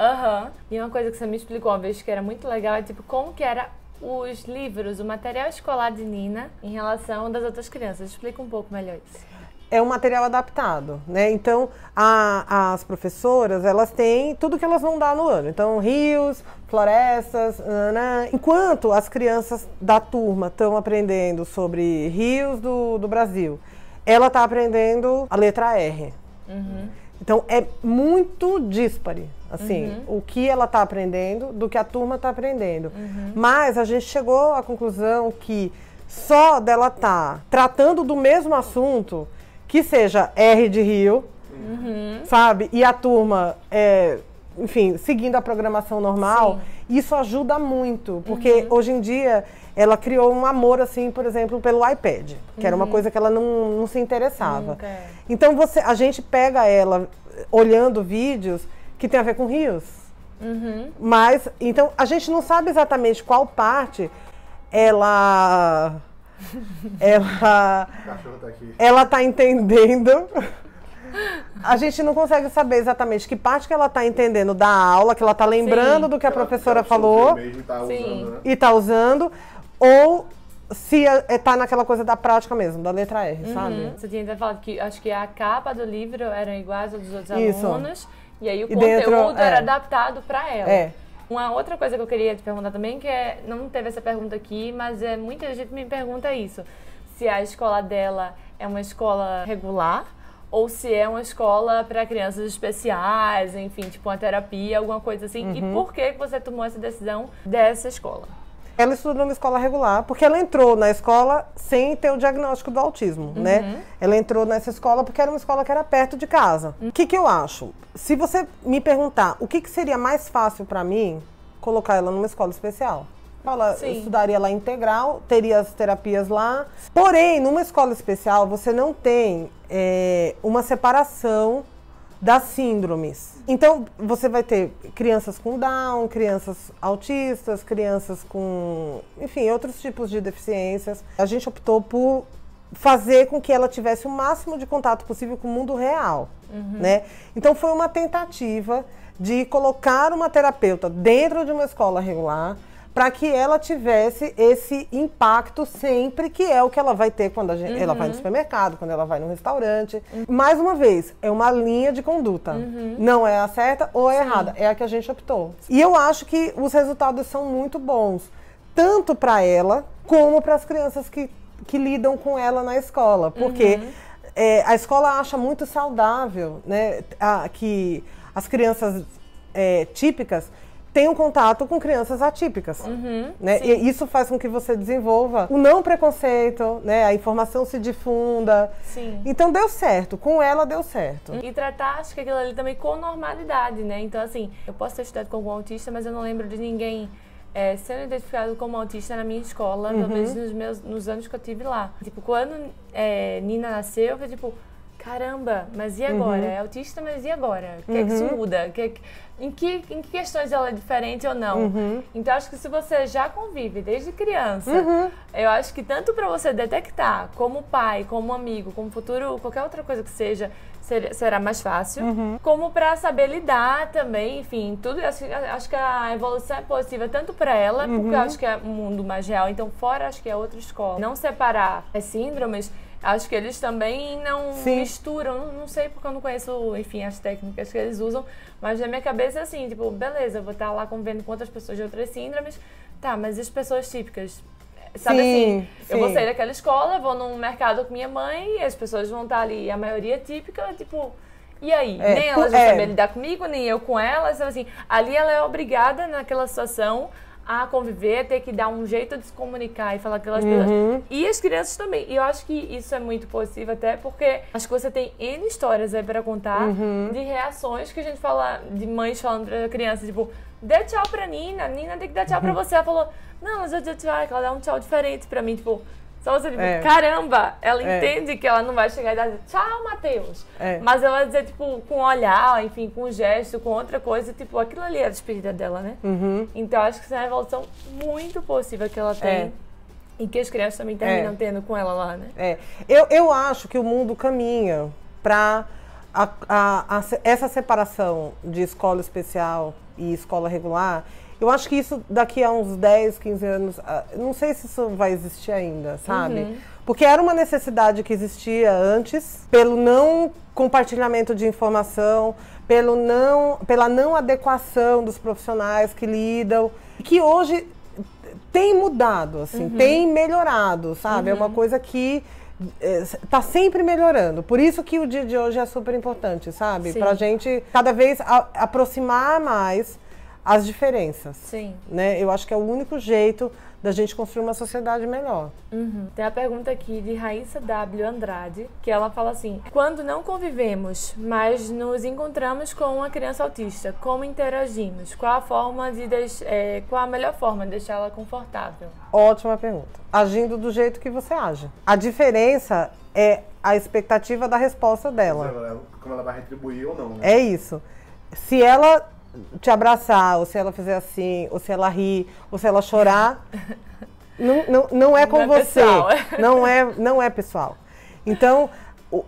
Speaker 1: E uma coisa que você me explicou uma vez que era muito legal é tipo como que era os livros, o material escolar de Nina em relação das outras crianças. Explica um pouco melhor isso.
Speaker 2: É um material adaptado, né? Então, as professoras, elas têm tudo que elas vão dar no ano. Então, rios, florestas, enquanto as crianças da turma estão aprendendo sobre rios do Brasil, ela está aprendendo a letra R. Então, é muito díspare, assim, o que ela está aprendendo do que a turma está aprendendo. Mas a gente chegou à conclusão que só dela estar tratando do mesmo assunto, que seja R de Rio, sabe? E a turma, enfim, seguindo a programação normal, Isso ajuda muito, porque hoje em dia ela criou um amor, assim, por exemplo, pelo iPad, que era uma coisa que ela não se interessava. Então a gente pega ela olhando vídeos que tem a ver com rios. Mas, então, a gente não sabe exatamente qual parte ela tá entendendo. A gente não consegue saber exatamente que parte que ela está entendendo da aula, que ela está lembrando do que a professora falou e está usando, ou se está naquela coisa da prática mesmo, da letra R, sabe?
Speaker 1: Você tinha até falado que acho que a capa do livro era igual aos dos outros alunos, e aí o conteúdo
Speaker 2: dentro,
Speaker 1: era adaptado para ela.
Speaker 2: Uma
Speaker 1: outra coisa que eu queria te perguntar também, que não teve essa pergunta aqui, mas muita gente me pergunta isso, se a escola dela é uma escola regular, ou se é uma escola para crianças especiais, enfim, tipo uma terapia, alguma coisa assim. E por que você tomou essa decisão dessa escola?
Speaker 2: Ela estudou numa escola regular, porque ela entrou na escola sem ter o diagnóstico do autismo, né? Ela entrou nessa escola porque era uma escola que era perto de casa. O que eu acho? Se você me perguntar o que seria mais fácil para mim, colocar ela numa escola especial. Ela estudaria lá integral, teria as terapias lá. Porém, numa escola especial, você não tem uma separação das síndromes. Então, você vai ter crianças com Down, crianças autistas, crianças com, enfim, outros tipos de deficiências. A gente optou por fazer com que ela tivesse o máximo de contato possível com o mundo real, né? Então, foi uma tentativa de colocar uma terapeuta dentro de uma escola regular, para que ela tivesse esse impacto sempre, que é o que ela vai ter quando ela vai no supermercado, quando ela vai no restaurante. Mais uma vez, é uma linha de conduta. Não é a certa ou a errada, é a que a gente optou. E eu acho que os resultados são muito bons, tanto para ela, como para as crianças que lidam com ela na escola. Porque a escola acha muito saudável, né, que as crianças típicas tenham contato com crianças atípicas, né? E isso faz com que você desenvolva o não preconceito, né? A informação se difunda. Então deu certo, com ela deu certo.
Speaker 1: E tratar, acho que aquilo ali também com normalidade, né? Então assim, eu posso ter estudado com algum autista, mas eu não lembro de ninguém sendo identificado como autista na minha escola, pelo menos nos anos que eu tive lá. Tipo, quando Nina nasceu, foi tipo, caramba, mas e agora? É autista, mas e agora? O que é que isso muda? Em que questões ela é diferente ou não? Então, acho que se você já convive desde criança, eu acho que tanto para você detectar como pai, como amigo, como futuro, qualquer outra coisa que seja, será mais fácil. Como para saber lidar também, enfim, tudo. Acho que a evolução é positiva tanto para ela, porque eu acho que é um mundo mais real. Então, fora, acho que é outra escola. Não separar as síndromes. Acho que eles também não misturam, não sei porque eu não conheço, enfim, as técnicas que eles usam, mas na minha cabeça é assim, tipo, beleza, eu vou estar lá convivendo com outras pessoas de outras síndromes, tá, mas as pessoas típicas? Sabe assim, eu vou sair daquela escola, vou num mercado com minha mãe e as pessoas vão estar ali, a maioria típica, tipo, e aí? Nem elas vão saber lidar comigo, nem eu com elas, assim, ali ela é obrigada naquela situação a conviver, ter que dar um jeito de se comunicar e falar com aquelas pessoas. E as crianças também. E eu acho que isso é muito possível até porque acho que você tem N histórias aí para contar de reações que a gente fala, de mães falando pra criança, tipo, dê tchau pra Nina tem que dar tchau pra você. Ela falou, não, mas eu dei tchau, ela dá um tchau diferente pra mim, tipo, só você, tipo, caramba, ela entende que ela não vai chegar e dar tchau, Matheus. Mas ela vai dizer, tipo, com um olhar, enfim, com um gesto, com outra coisa, tipo, aquilo ali é a despedida dela, né? Então, acho que isso é uma evolução muito possível que ela tem e que as crianças também terminam tendo com ela lá, né?
Speaker 2: Eu acho que o mundo caminha para essa separação de escola especial e escola regular. Eu acho que isso daqui a uns 10, 15 anos, não sei se isso vai existir ainda, sabe? Porque era uma necessidade que existia antes, pelo não compartilhamento de informação, pela não adequação dos profissionais que lidam, que hoje tem mudado, assim, tem melhorado, sabe? É uma coisa que está sempre melhorando. Por isso que o dia de hoje é super importante, sabe? Pra gente cada vez aproximar mais as diferenças, né? Eu acho que é o único jeito da gente construir uma sociedade melhor.
Speaker 1: Tem a pergunta aqui de Raíssa W. Andrade, que ela fala assim: quando não convivemos, mas nos encontramos com uma criança autista, como interagimos? Qual a melhor forma de deixar ela confortável?
Speaker 2: Ótima pergunta. Agindo do jeito que você age. A diferença é a expectativa da resposta dela.
Speaker 3: Como ela vai retribuir ou não, né?
Speaker 2: É isso. Se ela te abraçar, ou se ela fizer assim, ou se ela rir, ou se ela chorar, não é com
Speaker 1: Não é
Speaker 2: você.
Speaker 1: pessoal.
Speaker 2: Não é pessoal. Então,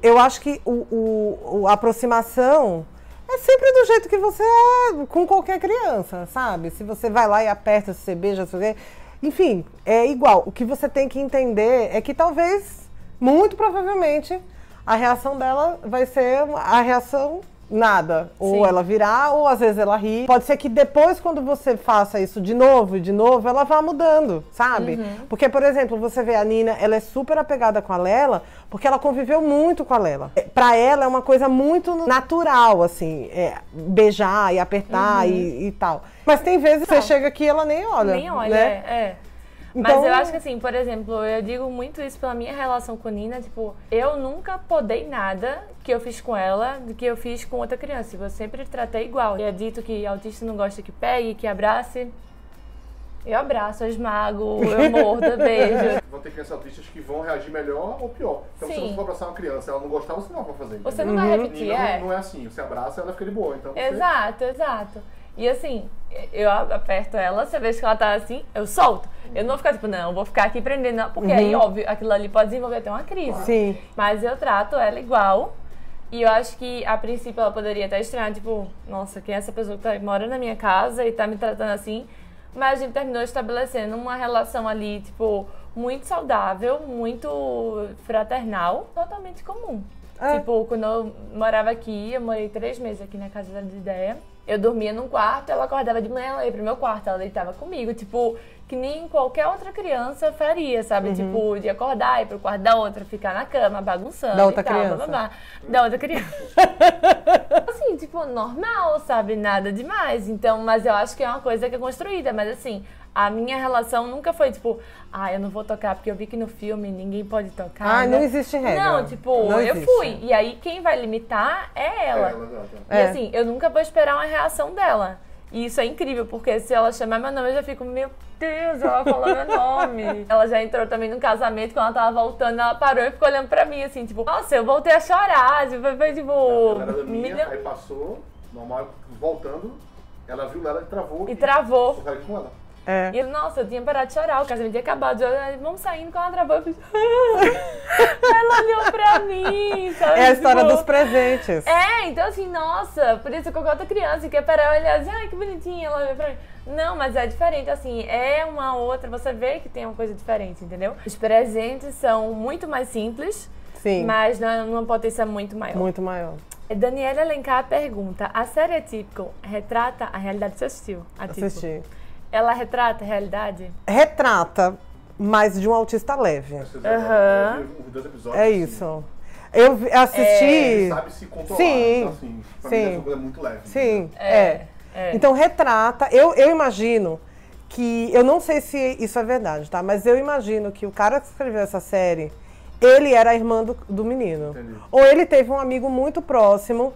Speaker 2: eu acho que a aproximação é sempre do jeito que você é com qualquer criança, sabe? Se você vai lá e aperta, se você beija, se você... Enfim, é igual. O que você tem que entender é que talvez, muito provavelmente, a reação dela vai ser a reação nada. Ou
Speaker 1: Sim.
Speaker 2: ela virar, ou às vezes ela ri. Pode ser que depois, quando você faça isso de novo e de novo, ela vá mudando, sabe? Porque, por exemplo, você vê a Nina, ela é super apegada com a Lela, porque ela conviveu muito com a Lela. Pra ela é uma coisa muito natural, assim, beijar e apertar e tal. Mas tem vezes que você chega aqui e ela nem olha.
Speaker 1: Nem olha,
Speaker 2: né?
Speaker 1: Mas
Speaker 2: Então,
Speaker 1: eu acho que assim, por exemplo, eu digo muito isso pela minha relação com Nina, tipo, eu nunca podei nada que eu fiz com ela do que eu fiz com outra criança. Eu sempre tratei igual. É dito que autista não gosta que pegue, que abrace. Eu abraço, eu esmago, eu mordo, beijo.
Speaker 3: Vão ter crianças autistas que vão reagir melhor ou pior. Então, se
Speaker 1: Sim.
Speaker 3: você for abraçar uma criança e ela não gostar, você não vai fazer.
Speaker 1: Você
Speaker 3: entendeu?
Speaker 1: não vai repetir,
Speaker 3: Nina não é assim. Você abraça, ela fica de boa. Então,
Speaker 1: Exato, exato. E assim, eu aperto ela, você vê que ela tá assim, eu solto. Eu não vou ficar tipo, não, vou ficar aqui prendendo, não, porque aí, óbvio, aquilo ali pode desenvolver até uma crise.
Speaker 2: Sim.
Speaker 1: Mas eu trato ela igual. E eu acho que, a princípio, ela poderia até estranhar, tipo, nossa, quem é essa pessoa que mora na minha casa e tá me tratando assim? Mas a gente terminou estabelecendo uma relação ali, tipo, muito saudável, muito fraternal, totalmente comum. Tipo, quando eu morava aqui, eu morei 3 meses aqui na casa da Ideia. Eu dormia num quarto, ela acordava de manhã, ela ia pro meu quarto, ela deitava comigo, tipo, que nem qualquer outra criança faria, sabe? Tipo, de acordar, ir pro quarto da outra, ficar na cama, bagunçando
Speaker 2: Da outra
Speaker 1: e tal,
Speaker 2: criança.
Speaker 1: blá, blá, blá. Da outra criança. Assim, tipo, normal, sabe? Nada demais. Então, mas eu acho que é uma coisa que é construída, mas assim, a minha relação nunca foi tipo, eu não vou tocar porque eu vi que no filme ninguém pode tocar.
Speaker 2: Não existe regra.
Speaker 1: Não, tipo,
Speaker 2: Não
Speaker 1: eu
Speaker 2: existe.
Speaker 1: fui. E aí quem vai limitar é ela.
Speaker 3: exato.
Speaker 1: E assim, eu nunca vou esperar uma reação dela. E isso é incrível, porque se ela chamar meu nome, eu já fico, meu Deus, ela falou meu nome. Ela já entrou também num casamento, quando ela tava voltando, ela parou e ficou olhando pra mim, assim, tipo, nossa, eu voltei a chorar. Tipo, foi tipo.
Speaker 3: Ela era da minha, aí passou, normal, voltando, ela viu ela e travou.
Speaker 1: E travou.
Speaker 3: Eu falei com ela.
Speaker 1: E nossa, eu tinha parado de chorar, o casamento tinha acabado. Vamos saindo, quando ela travou, eu fiz. Ela olhou pra mim, sabe?
Speaker 2: É a história
Speaker 1: Tipo,
Speaker 2: dos presentes.
Speaker 1: então assim, nossa, podia ser qualquer outra criança que ia parar e olhar assim, ai que bonitinha, ela olhou pra mim. Não, mas é diferente, assim, é uma outra, você vê que tem uma coisa diferente, entendeu? Os presentes são muito mais simples,
Speaker 2: Sim.
Speaker 1: mas numa potência muito maior.
Speaker 2: Muito maior.
Speaker 1: Daniela Alencar pergunta, a série Atypical retrata a realidade? Você assistiu? Atypical?
Speaker 2: Assisti.
Speaker 1: Ela retrata a realidade?
Speaker 2: Retrata, mas de um autista leve.
Speaker 3: Os 2 episódios.
Speaker 2: É isso. Eu assisti...
Speaker 3: Ele sabe se controlar.
Speaker 2: Sim.
Speaker 3: Então, assim, pra mim, essa coisa é muito leve.
Speaker 2: Sim,
Speaker 1: É.
Speaker 2: Então, retrata... Eu imagino que... Eu não sei se isso é verdade, tá? Mas eu imagino que o cara que escreveu essa série, ele era a irmã do menino.
Speaker 3: Entendi.
Speaker 2: Ou ele teve um amigo muito próximo,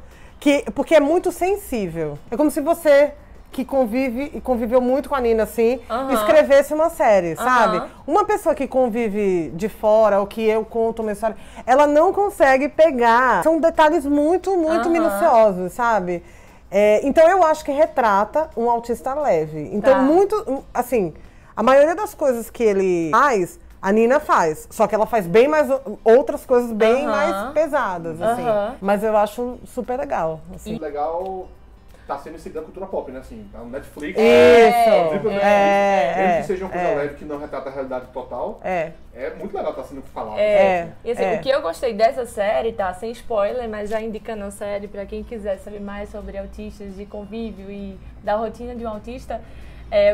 Speaker 2: porque é muito sensível. É como se você... que conviveu muito com a Nina, assim, escrevesse uma série, sabe? Uma pessoa que convive de fora, ou que eu conto uma história, ela não consegue pegar. São detalhes muito, muito minuciosos, sabe? Então, eu acho que retrata um autista leve. Então, muito, assim, a maioria das coisas que ele faz, a Nina faz. Só que ela faz bem mais, outras coisas bem mais pesadas, assim. Mas eu acho super legal. Assim.
Speaker 3: E legal... tá sendo inserido na cultura pop, né? Assim, tá no Netflix.
Speaker 2: Isso.
Speaker 3: Mesmo que seja uma coisa leve que não retrata a realidade total.
Speaker 2: É
Speaker 3: muito legal tá sendo falado.
Speaker 1: E assim, o que eu gostei dessa série, tá? Sem spoiler, mas já indicando a série pra quem quiser saber mais sobre autistas, de convívio e da rotina de um autista.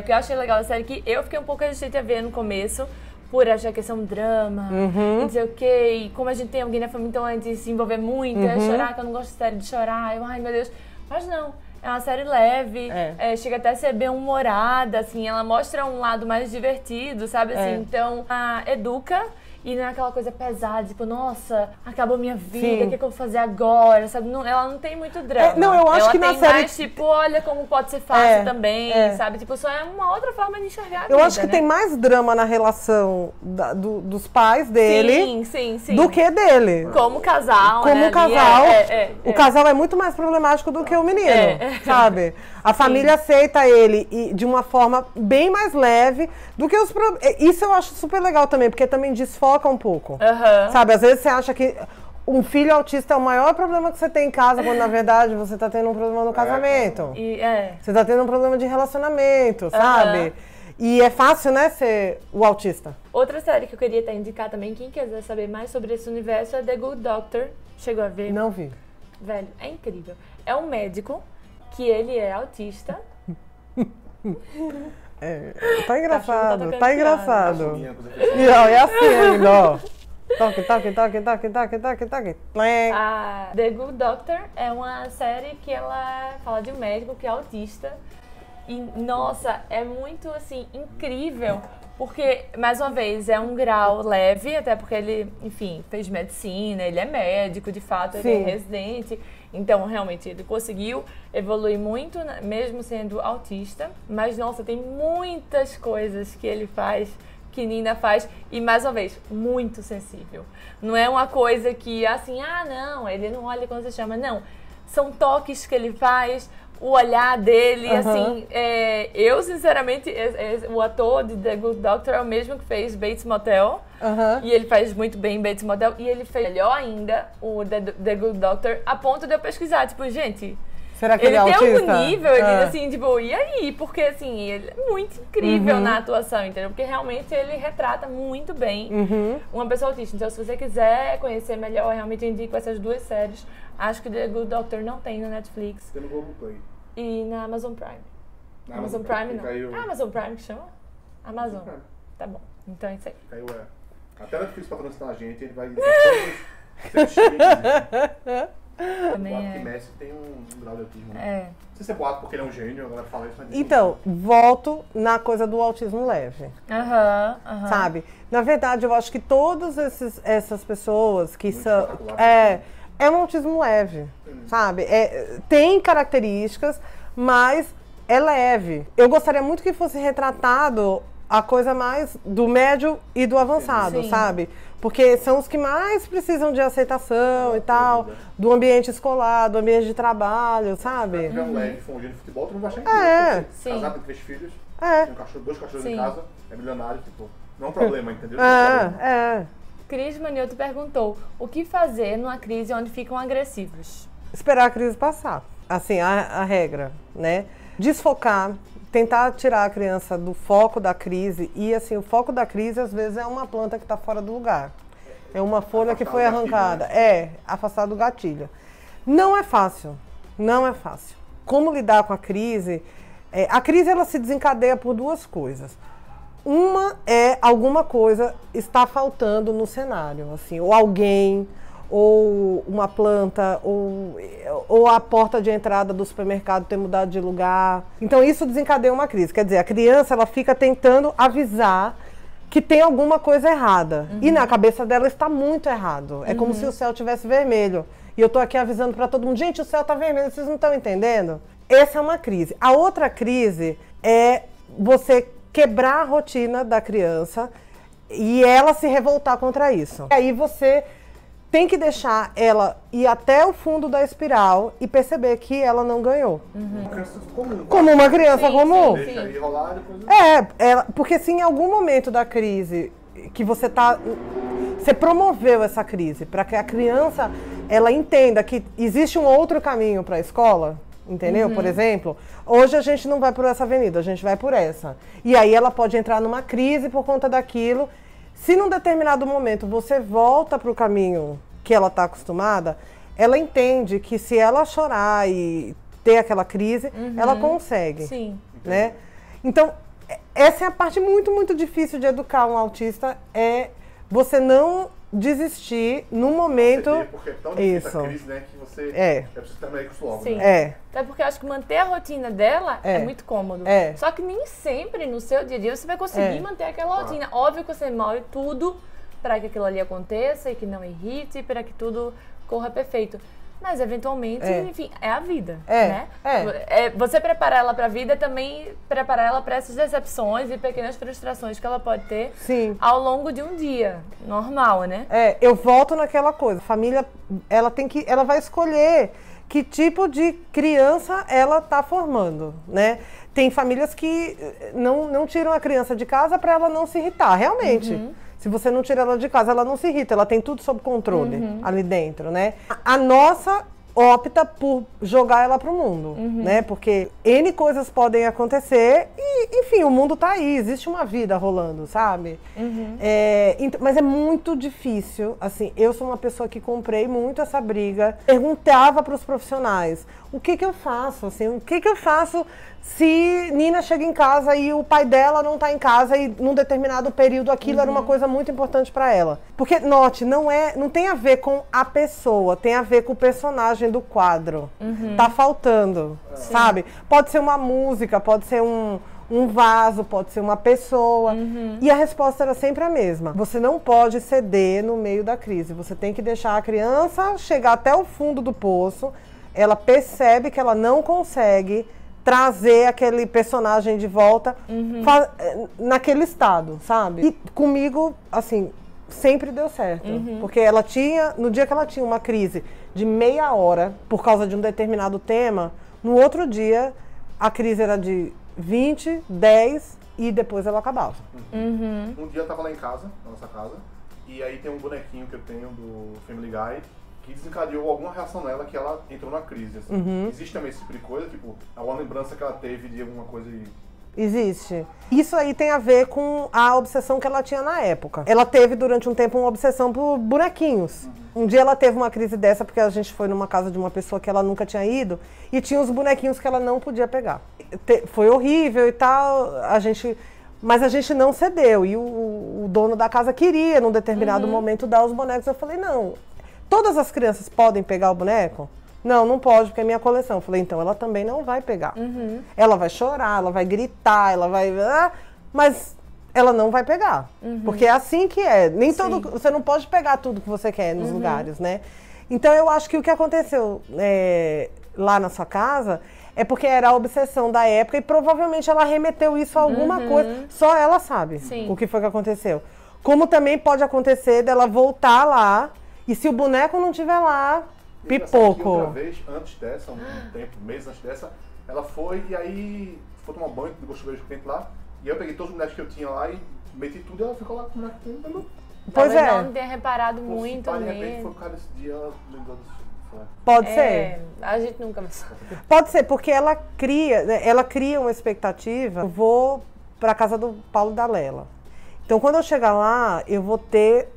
Speaker 1: O que eu achei legal da série é que eu fiquei um pouco resistente a ver no começo, por achar que ia ser um drama, e não sei o quê, e como a gente tem alguém na família, então a gente se envolver muito, chorar, que eu não gosto de série de chorar, ai meu Deus. Mas não. É uma série leve, chega até a ser bem humorada, assim, ela mostra um lado mais divertido, sabe, assim, então, educa. E não é aquela coisa pesada, tipo, nossa, acabou minha vida, o que eu vou fazer agora, sabe? Não, ela não tem muito drama.
Speaker 2: Não, eu acho
Speaker 1: ela
Speaker 2: que na
Speaker 1: tem
Speaker 2: série...
Speaker 1: mais, tipo, olha como pode ser fácil também, sabe? Tipo, só é uma outra forma de enxergar a vida,
Speaker 2: Eu acho que
Speaker 1: né?
Speaker 2: tem mais drama na relação dos pais dele
Speaker 1: sim.
Speaker 2: do que dele.
Speaker 1: Como casal,
Speaker 2: Como
Speaker 1: né?
Speaker 2: casal,
Speaker 1: O
Speaker 2: casal é muito mais problemático do que o menino, sabe? A família aceita ele de uma forma bem mais leve do que os... Isso eu acho super legal também, porque também desfoca um pouco, sabe? Às vezes você acha que um filho autista é o maior problema que você tem em casa, quando na verdade você tá tendo um problema no casamento. Você tá tendo um problema de relacionamento, sabe? E é fácil, né, ser o autista.
Speaker 1: Outra série que eu queria até indicar também, quem quiser saber mais sobre esse universo, é The Good Doctor. Chegou a ver?
Speaker 2: Não vi.
Speaker 1: Velho, é incrível. É um médico que ele é autista.
Speaker 2: Tá engraçado,
Speaker 1: tá
Speaker 2: tá engraçado.
Speaker 3: Cachorrinha,
Speaker 2: E ó, é assim ainda, ó. Toque, toque, toque, toque, toque, toque, toque.
Speaker 1: A The Good Doctor é uma série que ela fala de um médico que é autista. E, nossa, é muito, assim, incrível. Porque, mais uma vez, é um grau leve, até porque ele, enfim, fez medicina, ele é médico, de fato, ele é residente. Então, realmente, ele conseguiu evoluir muito, mesmo sendo autista. Mas, nossa, tem muitas coisas que ele faz, que Nina faz. E, mais uma vez, muito sensível. Não é uma coisa que, assim, não, ele não olha quando você chama. Não, são toques que ele faz, o olhar dele, assim, eu sinceramente, o ator de The Good Doctor é o mesmo que fez Bates Motel, e ele faz muito bem Bates Motel, e ele fez melhor ainda o The Good Doctor, a ponto de eu pesquisar, tipo, gente,
Speaker 2: será que
Speaker 1: ele
Speaker 2: é
Speaker 1: tem
Speaker 2: autista?
Speaker 1: algum nível, ele, assim, tipo, e aí? Porque, assim, ele é muito incrível na atuação, entendeu? Porque realmente ele retrata muito bem uma pessoa autista. Então, se você quiser conhecer melhor, eu realmente indico essas duas séries. Acho que The Good Doctor não tem no Netflix.
Speaker 3: Tem no Globoplay.
Speaker 1: E na Amazon Prime.
Speaker 3: Na
Speaker 1: Amazon Prime não.
Speaker 3: Caiu...
Speaker 1: É Amazon Prime que chama? Amazon.
Speaker 3: Prime.
Speaker 1: Tá bom. Então é isso aí.
Speaker 3: Caiu, Até Netflix patrocinar a gente, ele vai... Todos
Speaker 1: Também
Speaker 3: boato que Messi tem um grau de autismo.
Speaker 1: É.
Speaker 3: Não sei se é boato porque ele é um gênio, a galera fala isso, mas...
Speaker 2: Então, volto na coisa do autismo leve. Sabe? Na verdade, eu acho que todas essas pessoas que são... É um autismo leve, sabe? Tem características, mas é leve. Eu gostaria muito que fosse retratado a coisa mais do médio e do avançado, sabe? Porque são os que mais precisam de aceitação e tal, do ambiente escolar, do ambiente de trabalho, sabe?
Speaker 3: Se tiver um leve, for um dia de futebol, tu não vai achar incrível. Casado, tem 3 filhos, tem dois cachorros em casa, é milionário, tipo, não é um problema, entendeu?
Speaker 1: Cris Manioto perguntou, o que fazer numa crise onde ficam agressivos?
Speaker 2: Esperar a crise passar. Assim, a regra, né? Desfocar, tentar tirar a criança do foco da crise. E, assim, o foco da crise, às vezes, é uma planta que está fora do lugar. É uma folha que foi arrancada. Afastar do gatilho. Não é fácil. Não é fácil. Como lidar com a crise? A crise, ela se desencadeia por duas coisas. Uma é alguma coisa está faltando no cenário, assim, ou alguém, ou uma planta, ou a porta de entrada do supermercado ter mudado de lugar. Então isso desencadeia uma crise. Quer dizer, a criança ela fica tentando avisar que tem alguma coisa errada. E na cabeça dela está muito errado. É como se o céu tivesse vermelho. E eu estou aqui avisando para todo mundo, gente, o céu está vermelho, vocês não estão entendendo? Essa é uma crise. A outra crise é você quebrar a rotina da criança e ela se revoltar contra isso. E aí você tem que deixar ela ir até o fundo da espiral e perceber que ela não ganhou.
Speaker 3: Uma criança comum.
Speaker 2: Como uma criança comum.
Speaker 3: Deixa aí rolar depois...
Speaker 2: Porque se em algum momento da crise que você promoveu essa crise para que a criança ela entenda que existe um outro caminho para a escola, entendeu? Por exemplo, hoje a gente não vai por essa avenida, a gente vai por essa. E aí ela pode entrar numa crise por conta daquilo. Se num determinado momento você volta para o caminho que ela está acostumada, ela entende que se ela chorar e ter aquela crise, ela consegue.
Speaker 1: Sim.
Speaker 2: Né? Então, essa é a parte muito, muito difícil de educar um autista, é você não desistir no momento.
Speaker 3: Porque é tão difícil a crise, né, que você é preciso terminar isso logo.
Speaker 1: Sim.
Speaker 3: Né?
Speaker 1: Até porque eu acho que manter a rotina dela é muito cômodo. Só que nem sempre no seu dia a dia você vai conseguir manter aquela rotina. Óbvio que você move tudo para que aquilo ali aconteça e que não irrite, para que tudo corra perfeito. Mas, eventualmente, enfim, é a vida, né? Você preparar ela para a vida é também preparar ela para essas decepções e pequenas frustrações que ela pode ter ao longo de um dia normal, né?
Speaker 2: Eu volto naquela coisa. A família, ela vai escolher que tipo de criança ela está formando, né? Tem famílias que não tiram a criança de casa para ela não se irritar, realmente. Se você não tira ela de casa, ela não se irrita, ela tem tudo sob controle ali dentro, né? A nossa opta por jogar ela pro mundo, né? Porque N coisas podem acontecer e, enfim, o mundo tá aí, existe uma vida rolando, sabe? Mas é muito difícil, assim, eu sou uma pessoa que comprei muito essa briga, perguntava pros profissionais, o que eu faço, assim, o que eu faço se Nina chega em casa e o pai dela não tá em casa e num determinado período aquilo era uma coisa muito importante para ela. Porque, note, não tem a ver com a pessoa, tem a ver com o personagem do quadro. Tá faltando, sabe? Pode ser uma música, pode ser um vaso, pode ser uma pessoa. E a resposta era sempre a mesma. Você não pode ceder no meio da crise. Você tem que deixar a criança chegar até o fundo do poço. Ela percebe que ela não consegue trazer aquele personagem de volta naquele estado, sabe? E comigo, assim, sempre deu certo. Porque ela tinha, no dia que ela tinha uma crise de meia hora, por causa de um determinado tema, no outro dia, a crise era de 20, 10 e depois ela acabava.
Speaker 3: Um dia eu tava lá em casa, na nossa casa, e aí tem um bonequinho que eu tenho do Family Guy, que desencadeou alguma reação nela que ela entrou numa crise. Assim. Existe também esse tipo de coisa, tipo, alguma lembrança que ela teve de alguma coisa e...
Speaker 2: Existe. Isso aí tem a ver com a obsessão que ela tinha na época. Ela teve durante um tempo uma obsessão por bonequinhos. Um dia ela teve uma crise dessa porque a gente foi numa casa de uma pessoa que ela nunca tinha ido e tinha os bonequinhos que ela não podia pegar. Foi horrível e tal, mas a gente não cedeu. E o dono da casa queria, num determinado momento, dar os bonecos. Eu falei, não... Todas as crianças podem pegar o boneco? Não pode, porque é minha coleção. Eu falei, então ela também não vai pegar. Ela vai chorar, ela vai gritar, ela vai... mas ela não vai pegar. Porque é assim que é. Você não pode pegar tudo que você quer nos lugares, né? Então eu acho que o que aconteceu lá na sua casa é porque era a obsessão da época e provavelmente ela remeteu isso a alguma coisa. Só ela sabe o que foi que aconteceu. Como também pode acontecer dela voltar lá e se o boneco não estiver lá, pipoco.
Speaker 3: Outra vez, antes dessa, um tempo, meses antes dessa, ela foi e aí foi tomar banho, gostou do quente lá, e eu peguei todos os bonecos que eu tinha lá e meti tudo e ela ficou lá com o boneco.
Speaker 2: Pois
Speaker 1: é. Não ter reparado muito
Speaker 3: nele. De repente foi por causa desse dia, ela lembrou disso.
Speaker 2: Pode ser.
Speaker 1: A gente nunca vai saber.
Speaker 2: Pode ser, porque ela cria uma expectativa. Eu vou pra casa do Paulo e da Lela. Então, quando eu chegar lá, eu vou ter...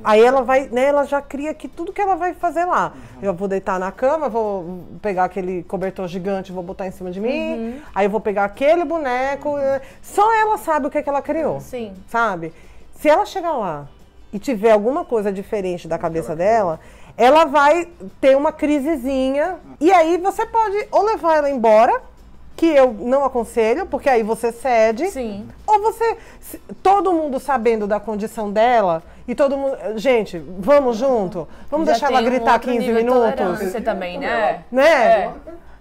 Speaker 2: Aí ela vai, né, ela já cria que tudo que ela vai fazer lá. Eu vou deitar na cama, vou pegar aquele cobertor gigante, vou botar em cima de mim. Aí eu vou pegar aquele boneco. Só ela sabe o que ela criou.
Speaker 1: Sim.
Speaker 2: Sabe? Se ela chegar lá e tiver alguma coisa diferente da cabeça dela, ela vai ter uma crisezinha. E aí você pode ou levar ela embora, que eu não aconselho, porque aí você cede.
Speaker 1: Sim.
Speaker 2: Ou você... Todo mundo sabendo da condição dela e todo mundo... Gente, vamos junto? Vamos deixar ela gritar 15 minutos?
Speaker 1: Você também, né?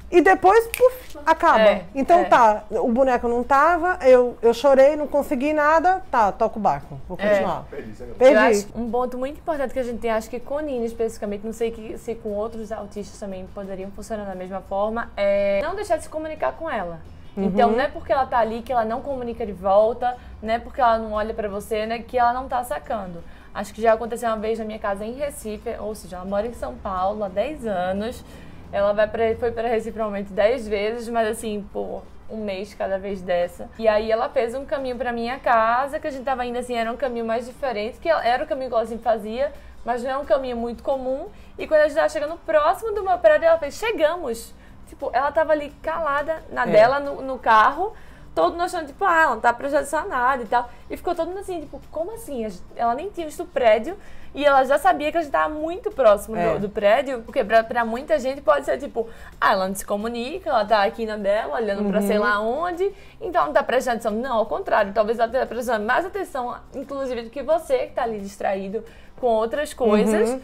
Speaker 2: E depois, puf, acaba. Então tá, o boneco não tava, eu chorei, não consegui nada, tá, toca o barco, vou continuar. Perdi.
Speaker 1: Eu acho um ponto muito importante que a gente tem, acho que com Nina especificamente, não sei se com outros autistas também poderiam funcionar da mesma forma, é não deixar de se comunicar com ela. Então não é porque ela tá ali que ela não comunica de volta, não é porque ela não olha pra você, né, que ela não tá sacando. Acho que já aconteceu uma vez na minha casa em Recife, ou seja, ela mora em São Paulo há 10 anos. Ela foi para Recife provavelmente 10 vezes, mas assim, por um mês cada vez dessa. E aí ela fez um caminho para minha casa, que a gente tava indo assim, era um caminho mais diferente, que era o caminho que ela sempre fazia, mas não é um caminho muito comum. E quando a gente tava chegando próximo do meu prédio, ela fez, chegamos! Tipo, ela tava ali calada na dela, no carro, todo mundo achando, tipo, ela não tá prejudicando nada e tal. E ficou todo mundo assim, tipo, como assim? Ela nem tinha visto o prédio e ela já sabia que a gente tava muito próximo do prédio. Porque pra muita gente pode ser, tipo, ela não se comunica, ela tá aqui na dela, olhando pra sei lá onde, então não tá prestando atenção. Não, ao contrário, talvez ela esteja prestando mais atenção, inclusive, do que você que tá ali distraído com outras coisas.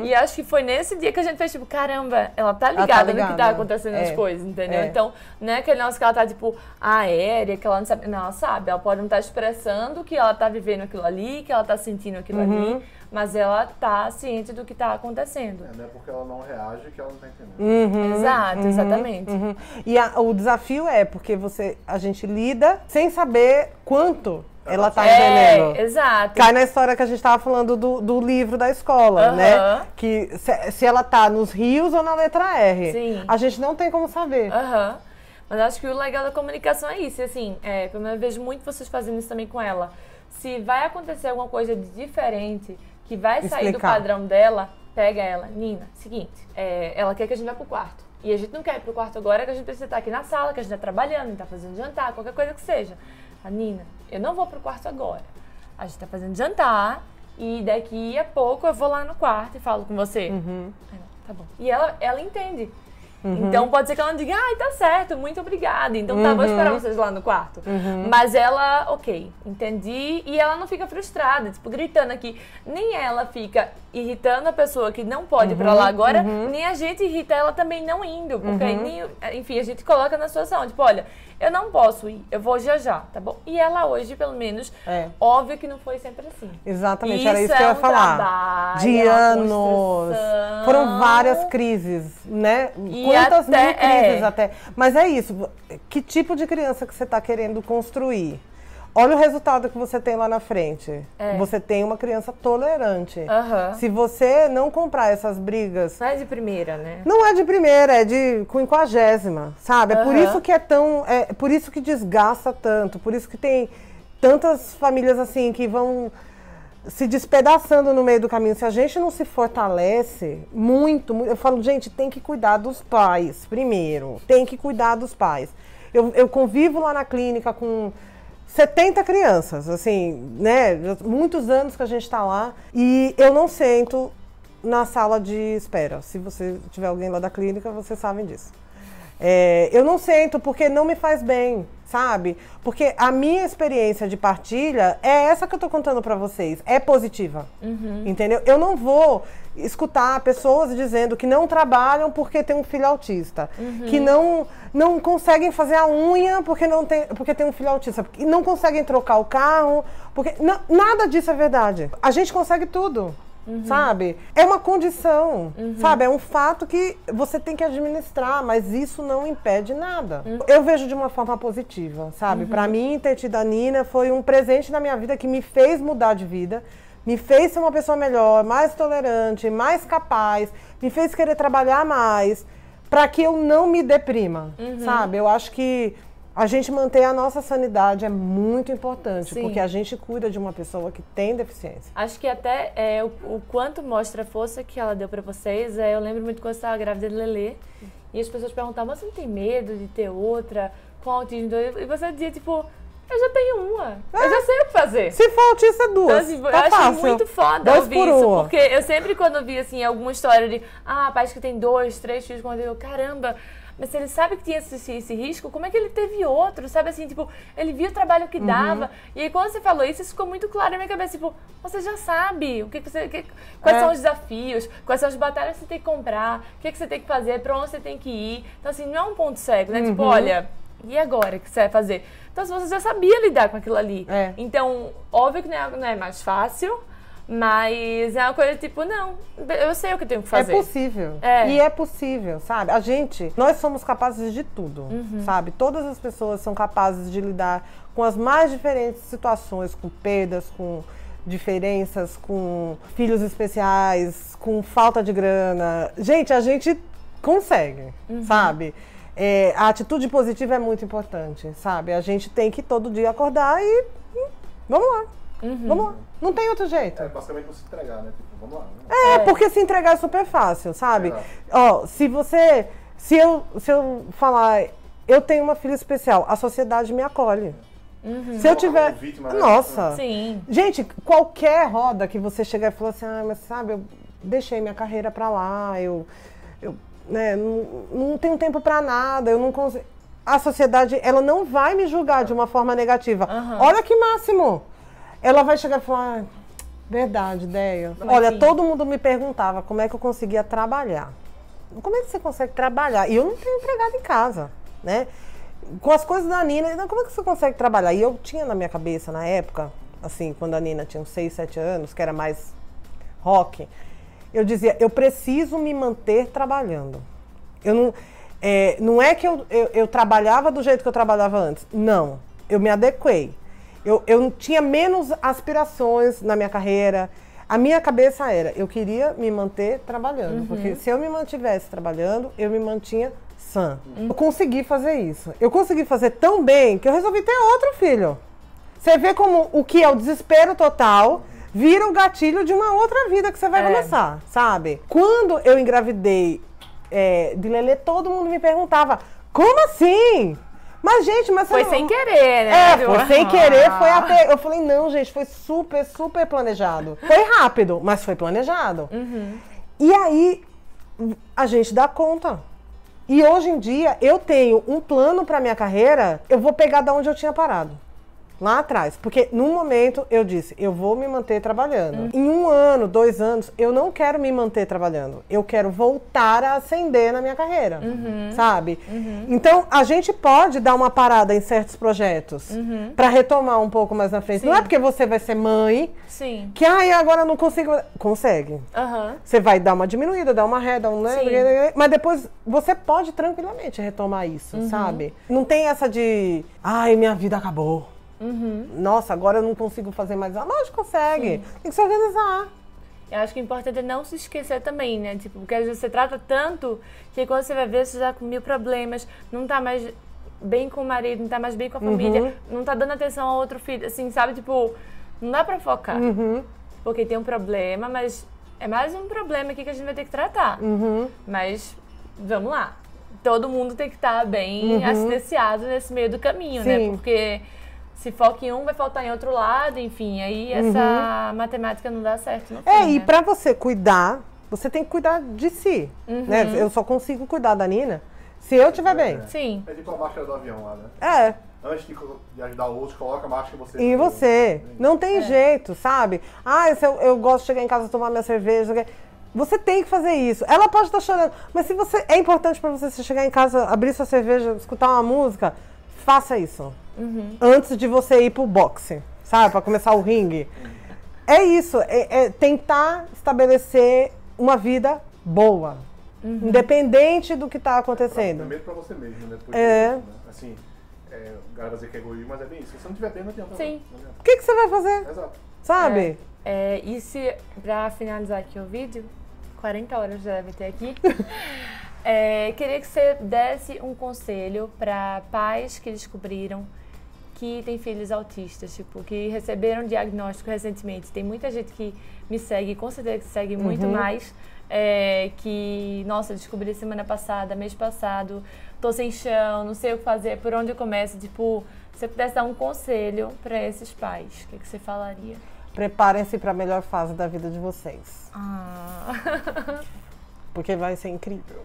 Speaker 1: E acho que foi nesse dia que a gente fez, tipo, caramba, ela tá ligada no que tá acontecendo nas coisas, entendeu? Então, não é aquele negócio que ela tá, tipo, aérea, que ela não sabe. Não, ela sabe. Ela pode não estar expressando que ela tá vivendo aquilo ali, que ela tá sentindo aquilo ali, mas ela tá ciente do que tá acontecendo.
Speaker 3: Não é porque ela não reage que ela não tá entendendo.
Speaker 1: Exato, exatamente.
Speaker 2: E o desafio é porque a gente lida sem saber quanto ela tá entendendo.
Speaker 1: Exato.
Speaker 2: Cai na história que a gente tava falando do livro da escola, né? Que se ela tá nos rios ou na letra R.
Speaker 1: Sim.
Speaker 2: A gente não tem como saber.
Speaker 1: Mas acho que o legal da comunicação é isso. E assim, pelo menos eu vejo muito vocês fazendo isso também com ela. Se vai acontecer alguma coisa de diferente, que vai sair do padrão dela, pega ela. Nina, seguinte, ela quer que a gente vá pro quarto. E a gente não quer ir pro quarto agora, que a gente precisa estar aqui na sala, que a gente tá trabalhando, a gente tá fazendo jantar, qualquer coisa que seja. A Nina, eu não vou pro quarto agora. A gente tá fazendo jantar e daqui a pouco eu vou lá no quarto e falo com você. Aí, tá bom. E ela entende. Então pode ser que ela não diga, tá certo, muito obrigada. Então vou esperar vocês lá no quarto. Mas ela, ok, entendi. E ela não fica frustrada, tipo, gritando aqui. Nem ela fica irritando a pessoa que não pode ir pra lá agora, nem a gente irrita ela também não indo. Porque, enfim, a gente coloca na situação, tipo, olha, eu não posso ir, eu vou já, tá bom? E ela hoje, pelo menos, óbvio que não foi sempre assim.
Speaker 2: Exatamente, era isso que eu ia falar.
Speaker 1: Trabalho,
Speaker 2: de anos. Foram várias crises, né? Quantas mil crises até. Mas é isso, que tipo de criança que você está querendo construir? Olha o resultado que você tem lá na frente. Você tem uma criança tolerante. Se você não comprar essas brigas...
Speaker 1: Não é de primeira, né?
Speaker 2: Não é de primeira, é de 50ª, sabe? É por isso que é tão... É por isso que desgasta tanto. Por isso que tem tantas famílias assim que vão se despedaçando no meio do caminho. Se a gente não se fortalece muito... Eu falo, gente, tem que cuidar dos pais primeiro. Tem que cuidar dos pais. Eu convivo lá na clínica com 70 crianças, assim, né? Muitos anos que a gente tá lá e eu não sento na sala de espera. Se você tiver alguém lá da clínica, vocês sabem disso. Eu não sento porque não me faz bem, sabe? Porque a minha experiência de partilha é essa que eu tô contando pra vocês. É positiva, entendeu? Eu não vou escutar pessoas dizendo que não trabalham porque tem um filho autista, que não conseguem fazer a unha porque tem um filho autista, que não conseguem trocar o carro, porque nada disso é verdade. A gente consegue tudo. Sabe? É uma condição, sabe? É um fato que você tem que administrar, mas isso não impede nada. Eu vejo de uma forma positiva, sabe? Pra mim, ter tido a Nina foi um presente na minha vida que me fez mudar de vida, me fez ser uma pessoa melhor, mais tolerante, mais capaz, me fez querer trabalhar mais, pra que eu não me deprima, sabe? Eu acho que a gente manter a nossa sanidade é muito importante, porque a gente cuida de uma pessoa que tem deficiência.
Speaker 1: Acho que até o quanto mostra a força que ela deu pra vocês, eu lembro muito quando eu estava grávida de Lelê, e as pessoas perguntavam, mas você não tem medo de ter outra com autismo? E você dizia, tipo, eu já tenho uma, eu já sei o que fazer.
Speaker 2: Se for autista, duas.
Speaker 1: Então, assim,
Speaker 2: tá
Speaker 1: eu
Speaker 2: fácil.
Speaker 1: acho muito foda ouvir isso, porque eu sempre quando vi, assim, alguma história de, pais que tem 2, 3 filhos, quando eu, caramba, mas se ele sabe que tinha esse risco, como é que ele teve outro? Sabe assim, tipo, ele viu o trabalho que dava. E aí quando você falou isso ficou muito claro na minha cabeça, tipo, você já sabe quais são os desafios, quais são as batalhas que você tem que comprar, o que você tem que fazer, pra onde você tem que ir. Então assim, não é um ponto cego, né? Tipo, olha, e agora o que você vai fazer? Então se você já sabia lidar com aquilo ali. Então, óbvio que não é mais fácil, mas é uma coisa tipo, não, eu sei o que eu tenho que fazer.
Speaker 2: É possível. E é possível, sabe? Nós somos capazes de tudo, sabe? Todas as pessoas são capazes de lidar com as mais diferentes situações, com perdas, com diferenças, com filhos especiais, com falta de grana. Gente, a gente consegue, sabe? A atitude positiva é muito importante, sabe? A gente tem que todo dia acordar e vamos lá. Vamos lá. Não tem outro jeito.
Speaker 3: Basicamente não se entregar, né? Tipo, vamos lá. Né?
Speaker 2: Porque se entregar é super fácil, sabe? Ó, se eu falar, eu tenho uma filha especial, a sociedade me acolhe. Se eu tiver...
Speaker 3: Vítima, né?
Speaker 2: Nossa!
Speaker 1: Sim.
Speaker 2: Gente, qualquer roda que você chegar e falar assim, mas sabe, eu deixei minha carreira pra lá, eu né, não tenho tempo pra nada, eu não consigo... A sociedade, ela não vai me julgar de uma forma negativa. Olha que máximo! Ela vai chegar e falar, verdade, ideia. Olha, todo mundo me perguntava como é que eu conseguia trabalhar. Como é que você consegue trabalhar? E eu não tenho empregado em casa, né? Com as coisas da Nina, como é que você consegue trabalhar? E eu tinha na minha cabeça, na época, assim, quando a Nina tinha uns 6, 7 anos, que era mais rock, eu dizia, eu preciso me manter trabalhando. Não é que eu trabalhava do jeito que eu trabalhava antes. Não, eu me adequei. Eu tinha menos aspirações na minha carreira. A minha cabeça era, eu queria me manter trabalhando. Porque se eu me mantivesse trabalhando, eu me mantinha sã. Eu consegui fazer isso. Eu consegui fazer tão bem que eu resolvi ter outro filho. Você vê como o que é o desespero total vira o gatilho de uma outra vida que você vai começar, sabe? Quando eu engravidei de Lelê, todo mundo me perguntava, como assim? Mas, gente, mas...
Speaker 1: Foi sem querer, né?
Speaker 2: Foi sem querer, foi até... Eu falei, não, gente, foi super, super planejado. Foi rápido, mas foi planejado. E aí, a gente dá conta. E hoje em dia, eu tenho um plano pra minha carreira, eu vou pegar da onde eu tinha parado. Lá atrás. Porque, num momento, eu disse, eu vou me manter trabalhando. Em 1 ano, 2 anos, eu não quero me manter trabalhando. Eu quero voltar a ascender na minha carreira. Sabe? Então, a gente pode dar uma parada em certos projetos pra retomar um pouco mais na frente. Não é porque você vai ser mãe que, agora eu não consigo... Consegue. Você vai dar uma diminuída, dar uma ré, dar um... Mas depois, você pode tranquilamente retomar isso, sabe? Não tem essa de... minha vida acabou. Nossa, agora eu não consigo fazer mais. Lógico, consegue. Tem que se organizar.
Speaker 1: Eu acho que o importante é não se esquecer também, né? Tipo, porque às vezes você trata tanto que quando você vai ver, você já com 1000 problemas, não tá mais bem com o marido, não tá mais bem com a família, não tá dando atenção ao outro filho, assim, sabe? Tipo, não dá pra focar. Porque tem um problema, mas é mais um problema aqui que a gente vai ter que tratar. Mas, vamos lá. Todo mundo tem que estar bem assistenciado nesse meio do caminho, né? Porque... Se foca em um, vai faltar em outro lado, enfim, aí essa matemática não dá certo no fim,
Speaker 2: e pra você cuidar, você tem que cuidar de si, né? Eu só consigo cuidar da Nina se eu estiver bem.
Speaker 1: Sim.
Speaker 3: É tipo a máscara do avião lá, né? Antes de ajudar o outro, coloca a máscara em você.
Speaker 2: Em você. Não tem jeito, sabe? Se eu gosto de chegar em casa e tomar minha cerveja... Você tem que fazer isso. Ela pode estar chorando, mas se você é importante pra você chegar em casa, abrir sua cerveja, escutar uma música, faça isso. Antes de você ir pro boxe, sabe? Pra começar o ringue. É isso, é tentar estabelecer uma vida boa. Independente do que tá acontecendo.
Speaker 3: Primeiro pra você mesmo, né? Né? Assim, o cara vai dizer que é egoísmo, mas é bem isso. Se você não tiver bem, não adianta.
Speaker 1: Sim.
Speaker 2: O que você vai fazer?
Speaker 3: Exato.
Speaker 2: Sabe?
Speaker 1: E se, pra finalizar aqui o vídeo, 40 horas já deve ter aqui. Queria que você desse um conselho para pais que descobriram que têm filhos autistas, tipo, que receberam diagnóstico recentemente. Tem muita gente que me segue, com certeza que segue muito mais, que, nossa, descobri semana passada, mês passado, tô sem chão, não sei o que fazer, por onde eu começo. Tipo, se você pudesse dar um conselho para esses pais, o que você falaria?
Speaker 2: Preparem-se para a melhor fase da vida de vocês. Porque vai ser incrível.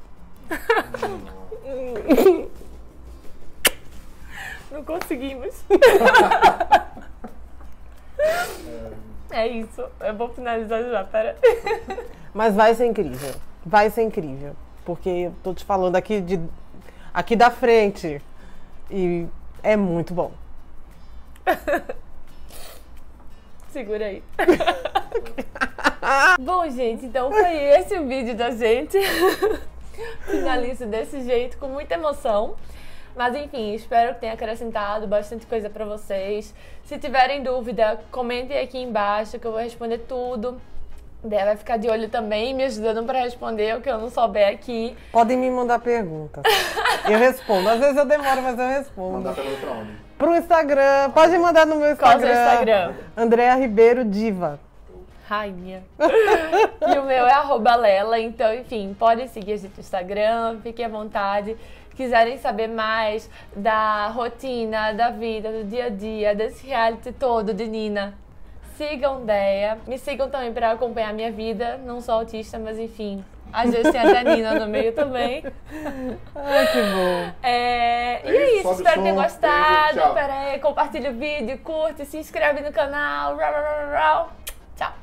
Speaker 1: Não conseguimos. É isso. Eu vou finalizar já, pera.
Speaker 2: Mas vai ser incrível. Vai ser incrível. Porque eu tô te falando aqui da frente. E é muito bom.
Speaker 1: Segura aí. Bom, gente, então foi esse o vídeo da gente. Finalizo desse jeito, com muita emoção. Mas enfim, espero que tenha acrescentado bastante coisa pra vocês. Se tiverem dúvida, comentem aqui embaixo que eu vou responder tudo. Dea vai ficar de olho também, me ajudando pra responder o que eu não souber aqui.
Speaker 2: Podem me mandar perguntas. Eu respondo. Às vezes eu demoro, mas eu respondo.
Speaker 3: Mandar pergunta pra onde?
Speaker 2: Pro Instagram. Pode mandar no meu Instagram.
Speaker 1: Qual é o seu Instagram?
Speaker 2: Andrea Ribeiro Diva.
Speaker 1: rainha. E o meu é @lela, então, enfim, podem seguir a gente no Instagram, fiquem à vontade. Quiserem saber mais da rotina, da vida, do dia a dia, desse reality todo de Nina, sigam Deia. Me sigam também para acompanhar a minha vida, não sou autista, mas enfim, às vezes tem até Nina no meio também.
Speaker 2: Ai, que bom.
Speaker 1: E é isso, espero que tenham gostado.
Speaker 3: Tchau.
Speaker 1: Peraí, compartilha o vídeo, curte, se inscreve no canal. Tchau.